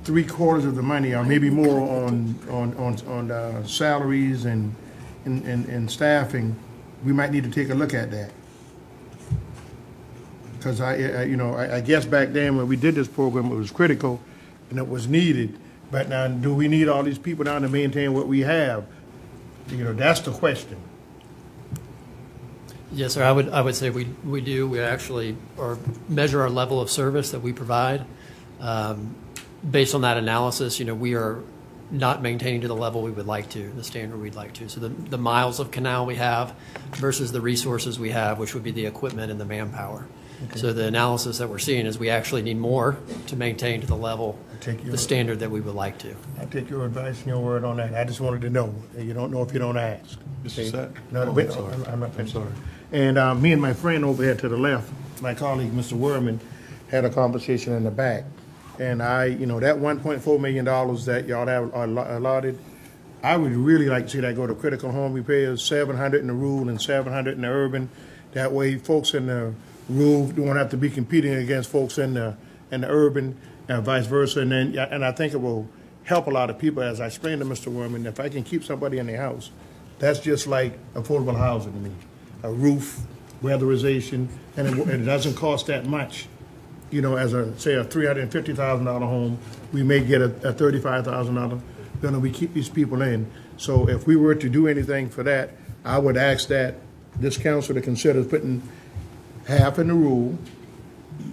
3/4 of the money or maybe more on salaries and staffing, we might need to take a look at that. Because I guess back then when we did this program, it was critical and it was needed. But now, do we need all these people now to maintain what we have? That's the question. Yes, sir. I would say we do. We actually measure our level of service that we provide. Based on that analysis, we are not maintaining to the level we would like to, the standard we'd like to. So the miles of canal we have versus the resources we have, which would be the equipment and the manpower. Okay. So the analysis that we're seeing is we actually need more to maintain to the level, the standard that we would like to. I'll take your advice and your word on that. I just wanted to know. You don't know if you don't ask. Mr. Sett? No, I'm sorry. I'm sorry. And me and my friend over here to the left, my colleague, Mr. Werman, had a conversation in the back. And that $1.4 million that y'all have allotted, I would really like to see that go to critical home repairs, 700 in the rural and 700 in the urban. That way folks in the rural don't have to be competing against folks in the urban and vice versa. And I think it will help a lot of people. As I explained to Mr. Werman, if I can keep somebody in their house, that's just like affordable housing to me. A roof, weatherization, and it doesn't cost that much. As say a $350,000 home, we may get a $35,000. Then we keep these people in. So if we were to do anything for that, I would ask that this council to consider putting half in the rural,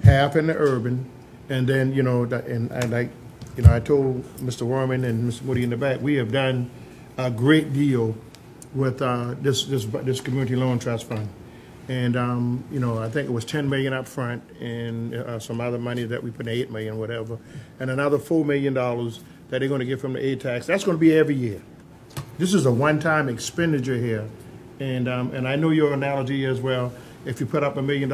half in the urban, and then I told Mr. Werman and Mr. Moody in the back, we have done a great deal with this community loan trust fund. And, I think it was $10 million up front and some other money that we put in $8 million, whatever, and another $4 million that they're going to get from the aid tax. That's going to be every year. this is a one-time expenditure here. And I know your analogy is, well, if you put up $1 million,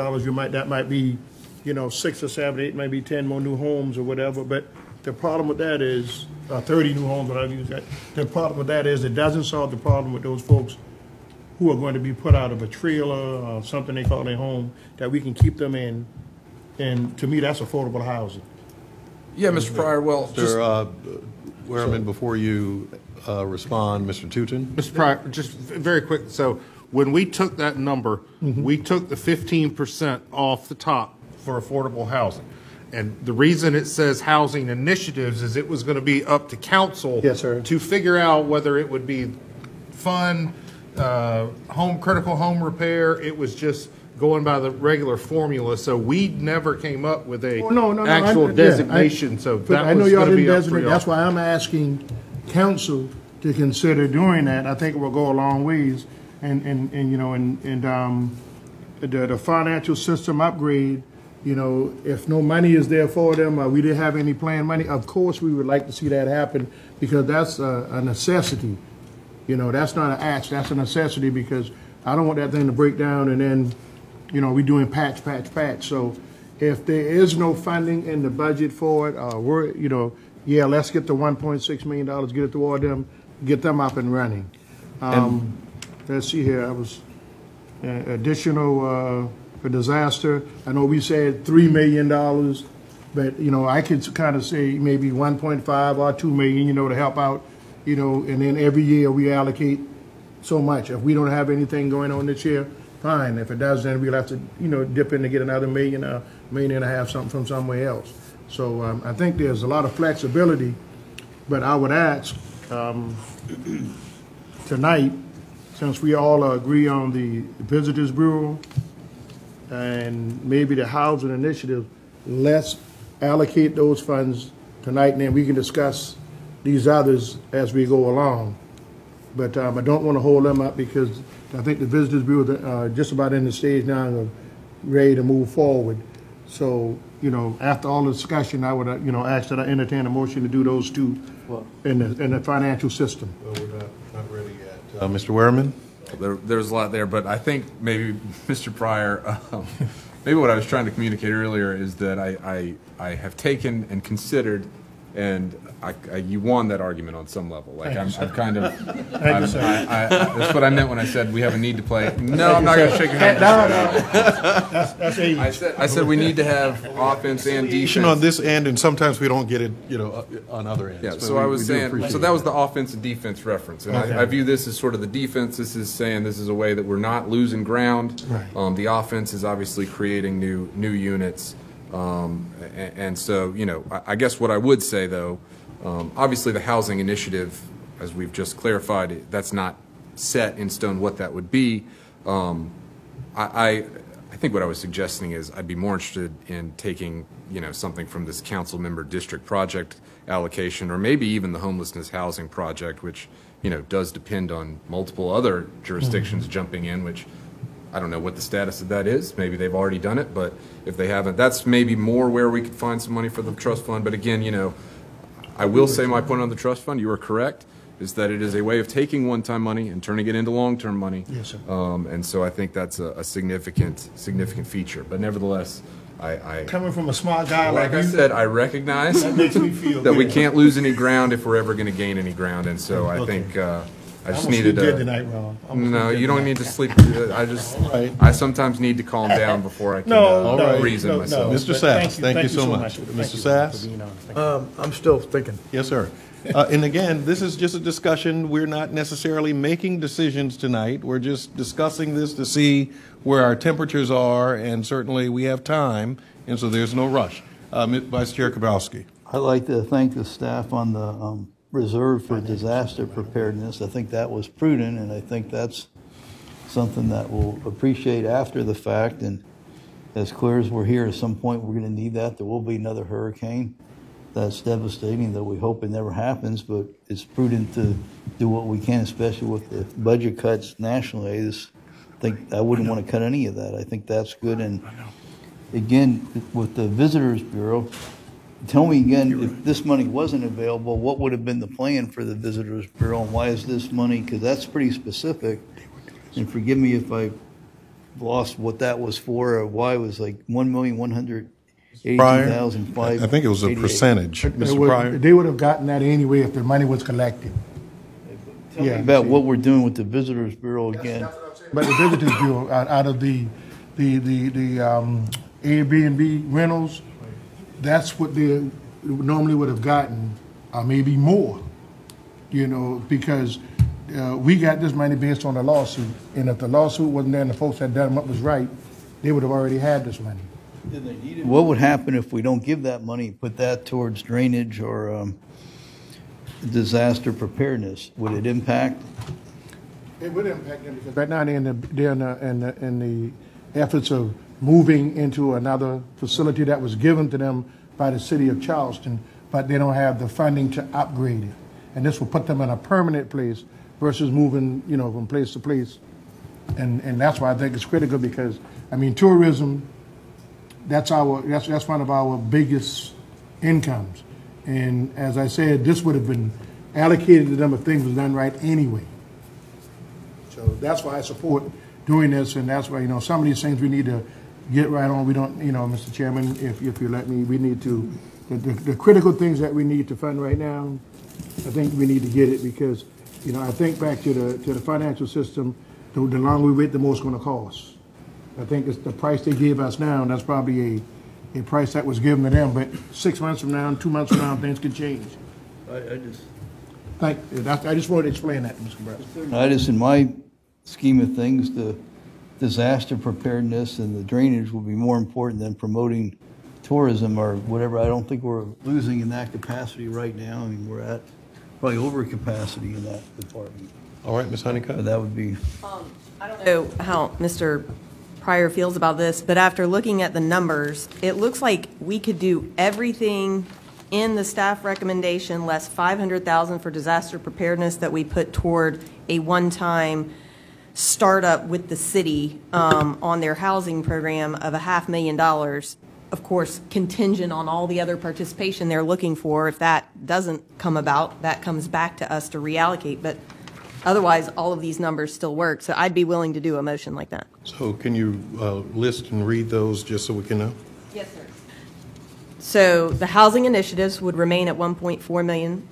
that might be, 6 or 7, 8, maybe 10 more new homes or whatever. But the problem with that is, 30 new homes, but I've used that. The problem with that is it doesn't solve the problem with those folks who are going to be put out of a trailer or something they call their home, that we can keep them in. And to me, that's affordable housing. Yeah, Mr. Pryor, well, Mr. Werman, before you respond, Mr. Tootin? Mr. Pryor, just very quick. So when we took that number, we took the 15% off the top for affordable housing. And the reason it says housing initiatives is it was going to be up to council to figure out whether it would be fund, critical home repair. It was just going by the regular formula. So we never came up with a actual designation. So that I know was y'all going to didn't be up for designate. y'all. That's why I'm asking council to consider doing that. I think it will go a long ways. The financial system upgrade, if no money is there for them, or we didn't have any planned money, of course we would like to see that happen, because that's a necessity. That's not an ask, that's a necessity, because I don't want that thing to break down and then, we're doing patch. So if there is no funding in the budget for it, let's get the $1.6 million, get it toward them, get them up and running. Let's see here, I was additional for disaster. I know we said $3 million, but I could kind of say maybe 1.5 or 2 million, to help out, and then every year we allocate so much. If we don't have anything going on this year, fine. If it does, then we'll have to, dip in to get another $1.5 million, something from somewhere else. So I think there's a lot of flexibility, but I would ask tonight, since we all agree on the Visitors Bureau and maybe the housing initiative, let's allocate those funds tonight, and then we can discuss these others as we go along. But I don't want to hold them up, because I think the Visitors Bureau are just about in the stage now of ready to move forward. So, after all the discussion, I would, ask that I entertain a motion to do those two in the financial system. Well, we're not ready yet. Mr. Werman? There's a lot there, but I think maybe, Mr. Pryor, maybe what I was trying to communicate earlier is that I have taken and considered, and you won that argument on some level. Like that's what I meant when I said we have a need to play. No, I'm not going to shake your hand. No. I said we need to have offense and defense on this end, and sometimes we don't get it, on other ends. Yeah. So I was saying, so that was the offense and defense reference, and I view this as sort of the defense. This is saying this is a way that we're not losing ground. Right. The offense is obviously creating new units. And so, I guess what I would say, though, obviously the housing initiative, as we've just clarified, that's not set in stone what that would be. I think what I was suggesting is I'd be more interested in taking, something from this council member district project allocation, or maybe even the homelessness housing project, which, does depend on multiple other jurisdictions jumping in, which I don't know what the status of that is. Maybe they've already done it, but if they haven't, that's maybe more where we could find some money for the trust fund. But again, I will say my point on the trust fund, you are correct, is that it is a way of taking one-time money and turning it into long-term money. Yes, sir. And so I think that's a significant feature. But nevertheless, I coming from a smart guy like I said, I recognize that makes me feel that good. we can't lose any ground if we're ever going to gain any ground. And so I think I just needed to. Tonight, Ron. No, you don't need to sleep. I sometimes need to calm down before I can reason myself. Mr. Sass, thank you so much. Mr. Sass? I'm still thinking. Yes, sir. And again, this is just a discussion. We're not necessarily making decisions tonight. We're just discussing this to see where our temperatures are, and certainly we have time, and so there's no rush. Vice Chair Kowalski. I'd like to thank the staff on the reserve for disaster preparedness. I think that was prudent, and I think that's something that we'll appreciate after the fact. And as clear as we're here, at some point we're going to need that. There will be another hurricane that's devastating, that we hope it never happens, but it's prudent to do what we can, especially with the budget cuts nationally. I wouldn't want to cut any of that. I think that's good. And again, with the Visitors Bureau, tell me again, if this money wasn't available, what would have been the plan for the Visitors Bureau? And why is this money, because that's pretty specific, and forgive me if I lost what that was for, or why it was like $1,182,588. I think it was a percentage, Mr. Pryor. They would have gotten that anyway if the money was collected. Tell me about what we're doing with the Visitors Bureau again. But the Visitors Bureau, out of the Airbnb rentals, that's what they normally would have gotten, or maybe more, because we got this money based on the lawsuit. And if the lawsuit wasn't there and the folks had done what was right, they would have already had this money. What would happen if we don't give that money, put that towards drainage or disaster preparedness? Would it impact? It would impact them because right now they're in the efforts of moving into another facility that was given to them by the city of Charleston, but they don't have the funding to upgrade it. And this will put them in a permanent place versus moving, from place to place. And that's why I think it's critical because, tourism, that's one of our biggest incomes. And as I said, this would have been allocated to them if things was done right anyway. So that's why I support doing this, and that's why, some of these things we need to get right on. We don't, Mr. Chairman, if you let me, we need to, the critical things that we need to fund right now, I think we need to get it because, I think back to the financial system, the longer we wait, the more it's going to cost. I think it's the price they gave us now, and that's probably a price that was given to them, but 6 months from now, 2 months from now, things could change. I just wanted to explain that, Mr. Brown. In my scheme of things, the disaster preparedness and the drainage will be more important than promoting tourism or whatever. I don't think we're losing in that capacity right now. We're at probably over capacity in that department. All right, Ms. Honeycutt. But that would be. I don't know how Mr. Pryor feels about this, but after looking at the numbers, it looks like we could do everything in the staff recommendation less $500,000 for disaster preparedness that we put toward a one-time startup with the city on their housing program of $500,000, of course, contingent on all the other participation they're looking for. If that doesn't come about, that comes back to us to reallocate. But otherwise, all of these numbers still work. So I'd be willing to do a motion like that. So can you list and read those just so we can know? Yes, sir. So the housing initiatives would remain at $1.4 million.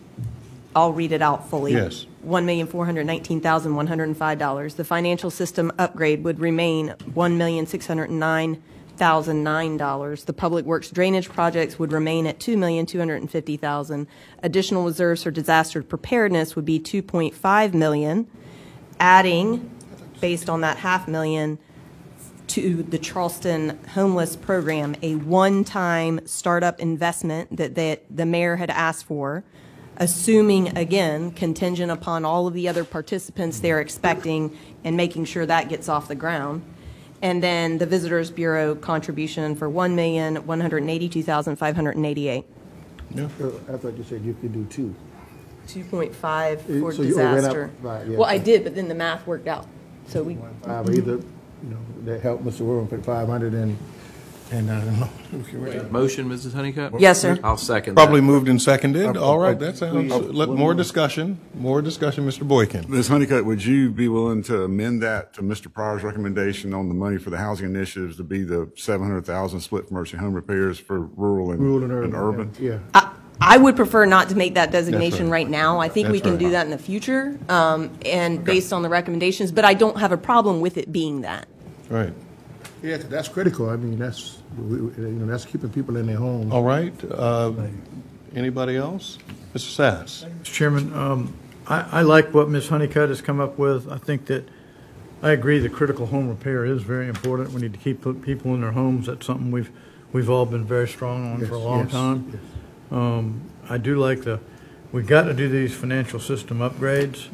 I'll read it out fully. Yes. $1,419,105. The financial system upgrade would remain $1,609,009. The public works drainage projects would remain at $2,250,000. Additional reserves for disaster preparedness would be $2.5 million, adding, based on that $500,000, to the Charleston homeless program, a one-time startup investment that the mayor had asked for, assuming, again, contingent upon all of the other participants they're expecting and making sure that gets off the ground. And then the Visitors Bureau contribution for $1,182,588. Yeah. I thought you said you could do 2.5 for so disaster. Right, yeah. Well, I did, but then the math worked out. So we. Either, that helped Mr. Williams put 500 in. And Motion, Mrs. Honeycutt? Yes, sir. I'll second Probably that. moved and seconded. All right, that sounds, more discussion, Mr. Boykin. Ms. Honeycutt, would you be willing to amend that to Mr. Pryor's recommendation on the money for the housing initiatives to be the $700,000 split for emergency home repairs for rural and urban? Yeah. I would prefer not to make that designation right. right now. I think we That's can do right. that in the future, and based on the recommendations, but I don't have a problem with it being that. Right. Yeah, that's critical. That's that's keeping people in their homes. All right. Anybody else? Mr. Sass. Mr. Chairman, I like what Ms. Honeycutt has come up with. I think that I agree that critical home repair is very important. We need to keep people in their homes. That's something we've all been very strong on for a long time. Yes. I do like we've got to do these financial system upgrades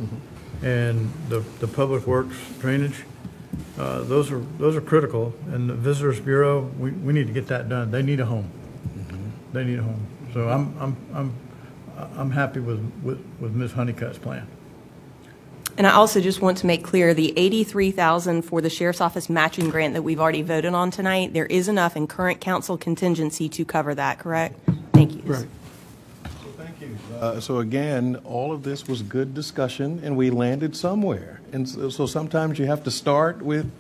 and the public works drainage. Those are critical, and the Visitors Bureau, we need to get that done. They need a home. They need a home. So I'm happy with Ms. Honeycutt's plan. And I also just want to make clear the $83,000 for the Sheriff's Office matching grant that we've already voted on tonight, there is enough in current council contingency to cover that, correct? Thank Thank you. Right. Thank you. So again, all of this was good discussion, and we landed somewhere. And so sometimes you have to start with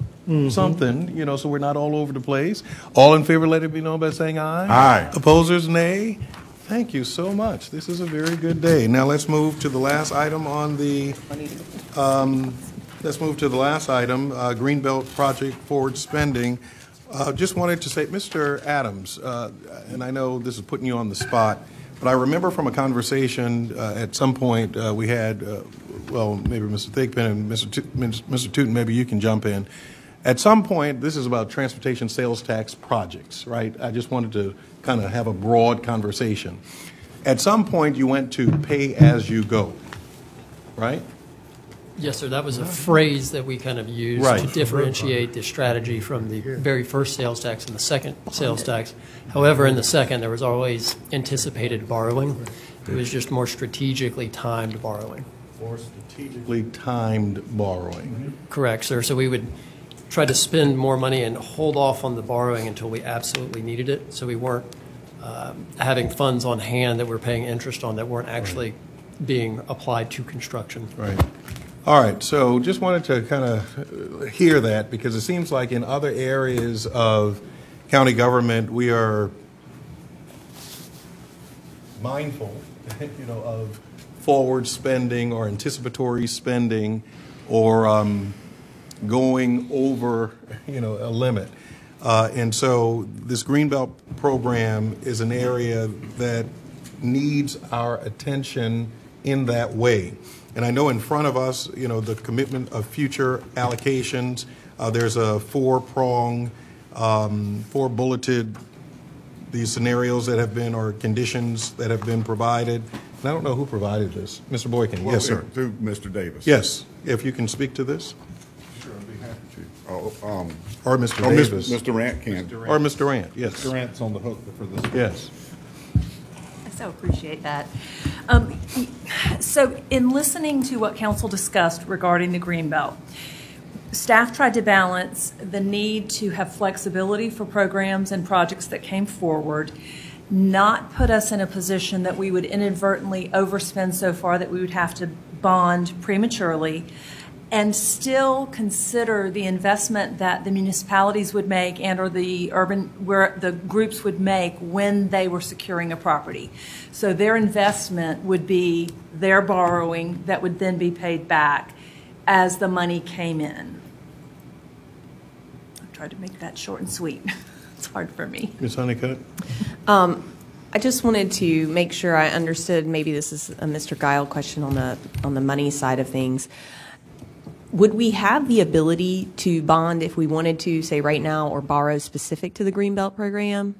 something, you know, so we're not all over the place. All in favor, let it be known by saying aye. Aye. Opposers, nay. Thank you so much. This is a very good day. Now let's move to the last item on the. Let's move to the last item, Greenbelt Project forward spending. Just wanted to say, Mr. Adams, and I know this is putting you on the spot, but I remember from a conversation at some point we had, well, maybe Mr. Thigpen and Mr. Tootin, maybe you can jump in. At some point, this is about transportation sales tax projects, right? I just wanted to kind of have a broad conversation. At some point, you went to pay as you go, right? Yes, sir. That was a phrase that we kind of used to differentiate the strategy from the very first sales tax and the second sales tax. However, in the second, there was always anticipated borrowing. It was just more strategically timed borrowing. More strategically timed borrowing. Correct, sir. So we would try to spend more money and hold off on the borrowing until we absolutely needed it. So we weren't having funds on hand that we're paying interest on that weren't actually being applied to construction. Right. All right, so just wanted to kind of hear that, because it seems like in other areas of county government, we are mindful, you know, of forward spending or anticipatory spending or going over, you know, a limit. And so this Greenbelt program is an area that needs our attention in that way. And I know in front of us, you know, the commitment of future allocations, there's a four-prong, four-bulleted, these scenarios that have been, or conditions that have been provided. And I don't know who provided this. Mr. Boykin, yes, sir. Through Mr. Davis. Yes, if you can speak to this. Sure, I'd be happy to. Or Mr. Davis. Mr. Rant can. Or Mr. Rant, yes. Mr. Rant's on the hook for this. Yes. So appreciate that. So in listening to what council discussed regarding the Greenbelt, staff tried to balance the need to have flexibility for programs and projects that came forward, not put us in a position that we would inadvertently overspend so far that we would have to bond prematurely, and still consider the investment that the municipalities would make and or the where the groups would make when they were securing a property. So their investment would be their borrowing that would then be paid back as the money came in. I tried to make that short and sweet. It's hard for me. Ms. Honeycutt? I just wanted to make sure I understood, maybe this is a Mr. Guile question on the money side of things. Would we have the ability to bond if we wanted to, say right now, or borrow specific to the Greenbelt program,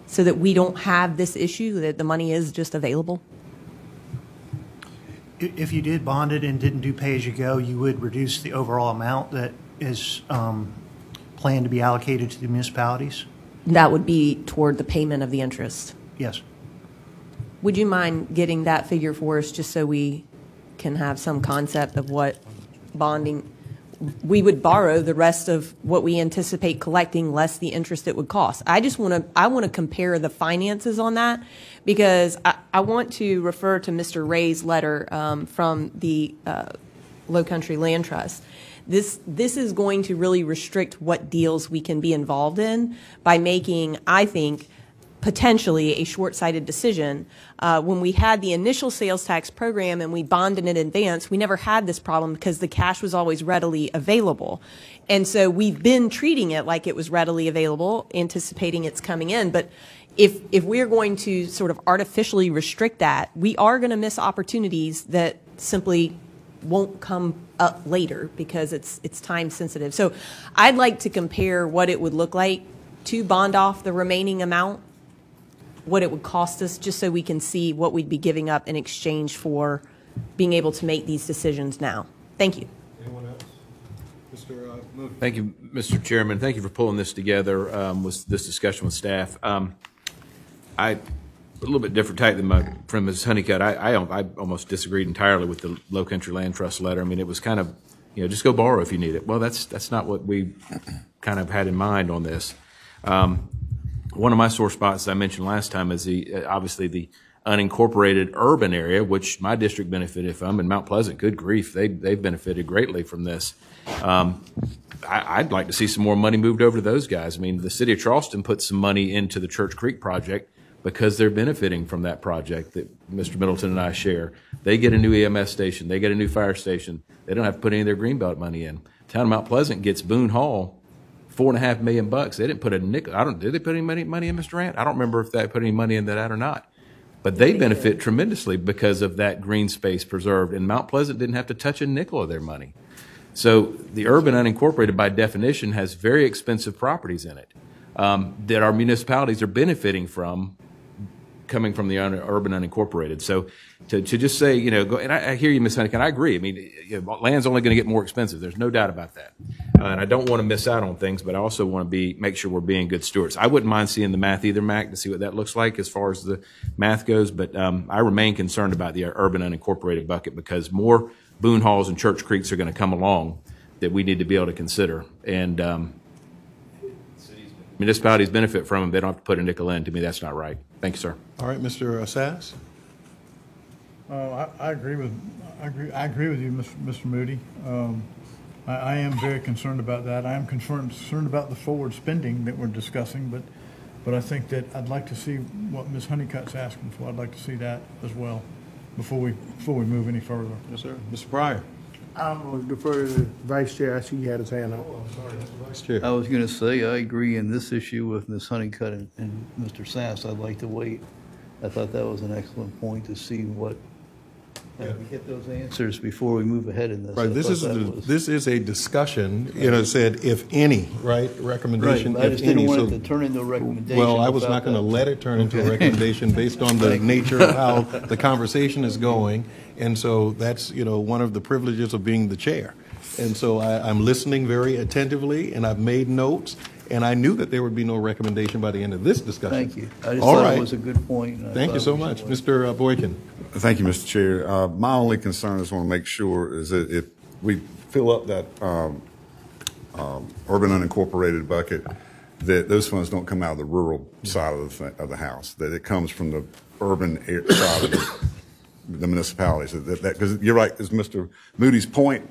so that we don't have this issue, that the money is just available? If you did bond it and didn't do pay-as-you-go, you would reduce the overall amount that is planned to be allocated to the municipalities? That would be toward the payment of the interest? Yes. Would you mind getting that figure for us, just so we can have some concept of what bonding, we would borrow the rest of what we anticipate collecting less the interest it would cost? I want to compare the finances on that, because I want to refer to Mr. Ray's letter from the Low Country Land Trust. This is going to really restrict what deals we can be involved in by making, I think, potentially a short-sighted decision. When we had the initial sales tax program and we bonded in advance, we never had this problem because the cash was always readily available. And so we've been treating it like it was readily available, anticipating it's coming in. But if we're going to sort of artificially restrict that, we are going to miss opportunities that simply won't come up later because it's time sensitive. So I'd like to compare what it would look like to bond off the remaining amount, what it would cost us, just so we can see what we'd be giving up in exchange for being able to make these decisions now. Thank you. Anyone else? Mr. Moody. Thank you, Mr. Chairman. Thank you for pulling this together with this discussion with staff. A little bit different type than my friend Ms. Honeycutt. I almost disagreed entirely with the Low Country Land Trust letter. I mean, it was kind of, just go borrow if you need it. Well, that's not what we kind of had in mind on this. one of my sore spots, as I mentioned last time, is obviously the unincorporated urban area, which my district benefited from, and Mount Pleasant, good grief, they've benefited greatly from this. I'd like to see some more money moved over to those guys. I mean, the city of Charleston put some money into the Church Creek project because they're benefiting from that project that Mr. Middleton and I share. They get a new EMS station. They get a new fire station. They don't have to put any of their Greenbelt money in. Town of Mount Pleasant gets Boone Hall, $4.5 million. They didn't put a nickel. Did they put any money in, Mr. Rand? I don't remember if they put any money in that or not. But they benefit tremendously because of that green space preserved, and Mount Pleasant didn't have to touch a nickel of their money. So the urban unincorporated, by definition, has very expensive properties in it that our municipalities are benefiting from, coming from the urban unincorporated. So to just say, go, and I hear you, Ms. Honeycutt, I agree. I mean, land's only going to get more expensive. There's no doubt about that. And I don't want to miss out on things, but I also want to make sure we're being good stewards. I wouldn't mind seeing the math either, Mac, to see what that looks like as far as the math goes. But I remain concerned about the urban unincorporated bucket because more Boone Halls and Church Creeks are going to come along that we need to be able to consider. And municipalities benefit from them. They don't have to put a nickel in. To me, that's not right. Thank you, sir. All right, Mr. Sass? I agree with you, Mr. Moody. I am very concerned about that. I am concerned about the forward spending that we're discussing, but I think that I'd like to see what Ms. Honeycutt's asking for. I'd like to see that as well before we move any further. Yes, sir. Mr. Pryor? I'm going to defer to the Vice Chair. I see he had his hand up. Oh, I'm sorry, Mr. Vice Chair. I was going to say, I agree in this issue with Ms. Honeycutt and Mr. Sass. I'd like to wait. I thought that was an excellent point to see what, we get those answers before we move ahead in this. Right, this is a discussion, said if any, right, recommendation, right, I just didn't want it to turn into a recommendation. Well, I was not going to let it turn into a recommendation based on the nature of how the conversation is going. And so that's, one of the privileges of being the chair. And so I'm listening very attentively, and I've made notes, and I knew that there would be no recommendation by the end of this discussion. Thank you. I just thought it was a good point. Thank you so much. Mr. Boykin. Thank you, Mr. Chair. My only concern is want to make sure is that if we fill up that urban unincorporated bucket, that those funds don't come out of the rural side of the house, that it comes from the urban side of the municipalities. Because you're right, as Mr. Moody's point,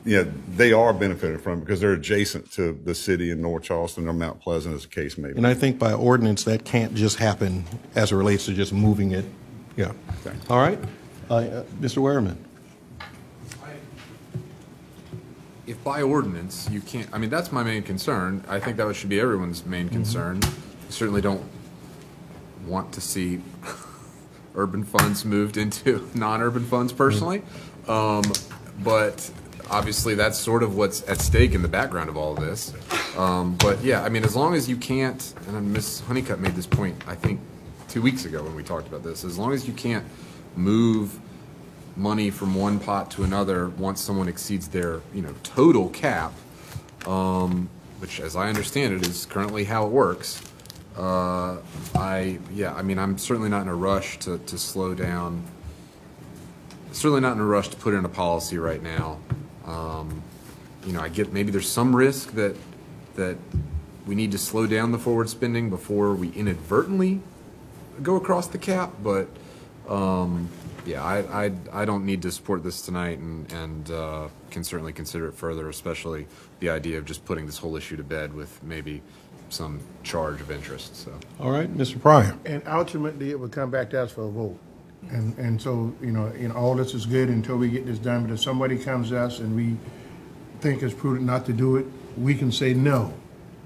they are benefiting from it because they're adjacent to the city in North Charleston or Mount Pleasant, as the case may be. And I think by ordinance that can't just happen as it relates to just moving it. Yeah. Okay. All right. Mr. Wehrman. If by ordinance you can't, I mean, that's my main concern. I think that should be everyone's main concern. I certainly don't want to see urban funds moved into non-urban funds personally. But obviously that's sort of what's at stake in the background of all of this. But yeah, I mean, as long as you can't, and Ms. Honeycutt made this point, I think 2 weeks ago when we talked about this, as long as you can't move money from one pot to another once someone exceeds their, total cap, which as I understand it is currently how it works. I mean, I'm certainly not in a rush to slow down. Certainly not in a rush to put in a policy right now. I get maybe there's some risk that we need to slow down the forward spending before we inadvertently go across the cap, but I don't need to support this tonight, and can certainly consider it further, especially the idea of just putting this whole issue to bed with maybe some charge of interest. So, all right, Mr. Pryor. And ultimately, it would come back to us for a vote. And so, all this is good until we get this done. But if somebody comes to us and we think it's prudent not to do it, we can say no.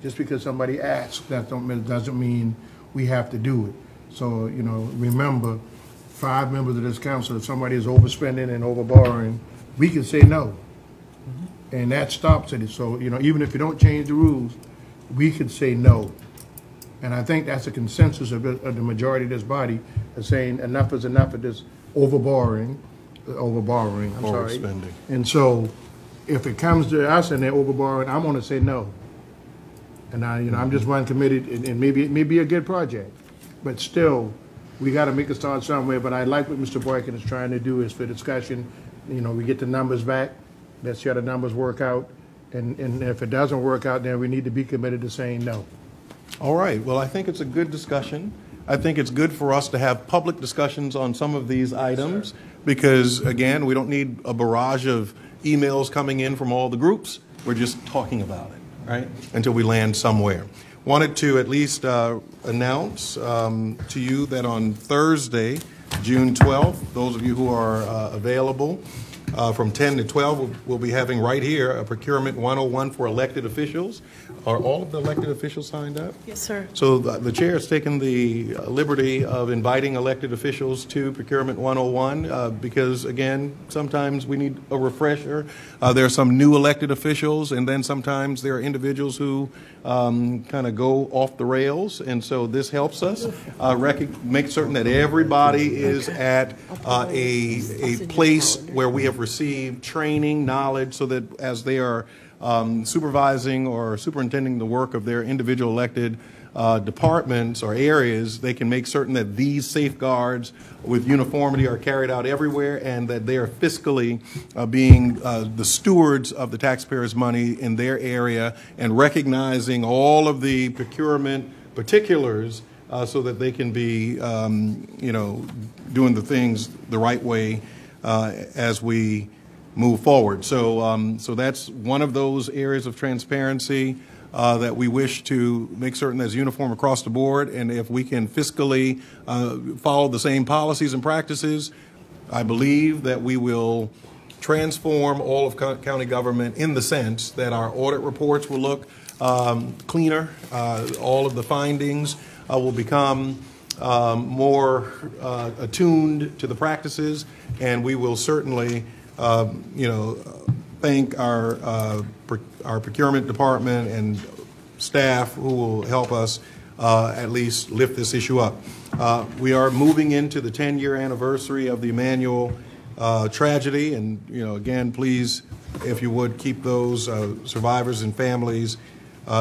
Just because somebody asks, that doesn't mean we have to do it. So, remember, 5 members of this council, if somebody is overspending and overborrowing, we can say no. And that stops it. So, even if you don't change the rules, we could say no. And I think that's a consensus of the majority of this body of saying enough is enough of this overborrowing, Overspending. And so if it comes to us and they're overborrowing, I'm going to say no. And I'm just one committed, and maybe it may be a good project, but still, we got to make a start somewhere. But I like what Mr. Boykin is trying to do is for discussion. We get the numbers back. Let's see how the numbers work out. And if it doesn't work out, then we need to be committed to saying no. All right. Well, I think it's a good discussion. I think it's good for us to have public discussions on some of these items because, again, we don't need a barrage of emails coming in from all the groups. We're just talking about it, right, until we land somewhere. Wanted to at least announce to you that on Thursday, June 12th, those of you who are available, from 10 to 12, we'll be having right here a Procurement 101 for elected officials. Are all of the elected officials signed up? Yes, sir. So the chair has taken the liberty of inviting elected officials to Procurement 101 because, again, sometimes we need a refresher. There are some new elected officials, and then sometimes there are individuals who kind of go off the rails, and so this helps us make certain that everybody is at a place where we have received training, knowledge, so that as they are supervising or superintending the work of their individual elected departments or areas, they can make certain that these safeguards with uniformity are carried out everywhere and that they are fiscally being the stewards of the taxpayers' money in their area and recognizing all of the procurement particulars so that they can be, doing the things the right way as we move forward. So that's one of those areas of transparency that we wish to make certain that's uniform across the board. And if we can fiscally follow the same policies and practices, I believe that we will transform all of county government in the sense that our audit reports will look cleaner. All of the findings will become more attuned to the practices, and we will certainly thank our procurement department and staff who will help us at least lift this issue up. We are moving into the 10-year anniversary of the Emanuel tragedy, and again, please, if you would, keep those survivors and families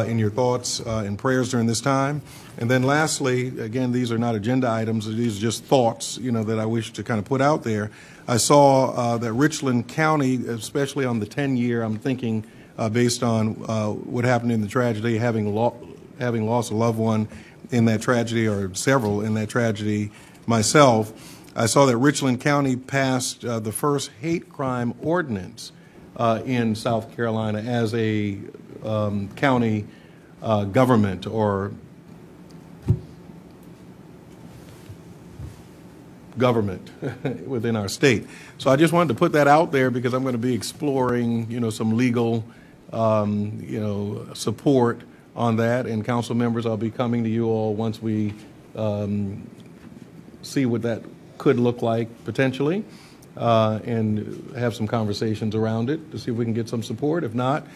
in your thoughts and prayers during this time. And then lastly, again, these are not agenda items, these are just thoughts, that I wish to kind of put out there. I saw that Richland County, especially on the 10-year, I'm thinking based on what happened in the tragedy, having lost a loved one in that tragedy or several in that tragedy myself, I saw that Richland County passed the first hate crime ordinance in South Carolina as a county government or government within our state. So I just wanted to put that out there because I'm going to be exploring, some legal, support on that. And council members, I'll be coming to you all once we see what that could look like potentially and have some conversations around it to see if we can get some support. If not,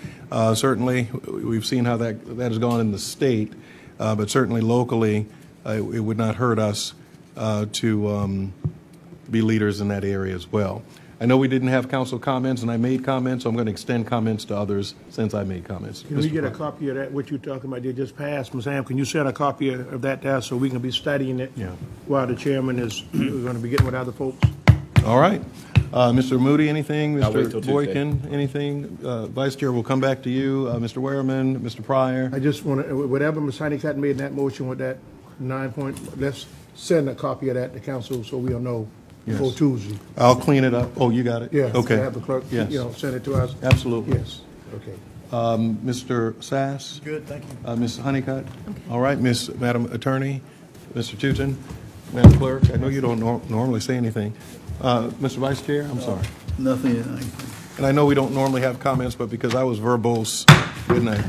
certainly we've seen how that has gone in the state, but certainly locally it would not hurt us to be leaders in that area as well. I know we didn't have council comments, and I made comments, so I'm going to extend comments to others since I made comments. Can we get a copy of that, what you're talking about, they just passed? Ms. Ham, can you send a copy of that to us so we can be studying it while the chairman is going to be getting with other folks? All right. Mr. Moody, anything? I'll wait till Mr. Boykin, anything? Vice Chair, we'll come back to you. Mr. Wehrman, Mr. Pryor. I just want to, whatever Ms. Honeycutt made in that motion with that 9 point, let's send a copy of that to council so we'll know before Tuesday. I'll clean it up. Oh, you got it? Yeah. Okay. Have the clerk, send it to us. Absolutely. Yes. Okay. Mr. Sass? Good, thank you. Ms. Honeycutt? Okay. All right, Madam Attorney, Mr. Tootin, Madam Clerk, I know you don't normally say anything. Mr. Vice Chair, I'm sorry. Nothing. And I know we don't normally have comments, but because I was verbose, didn't I?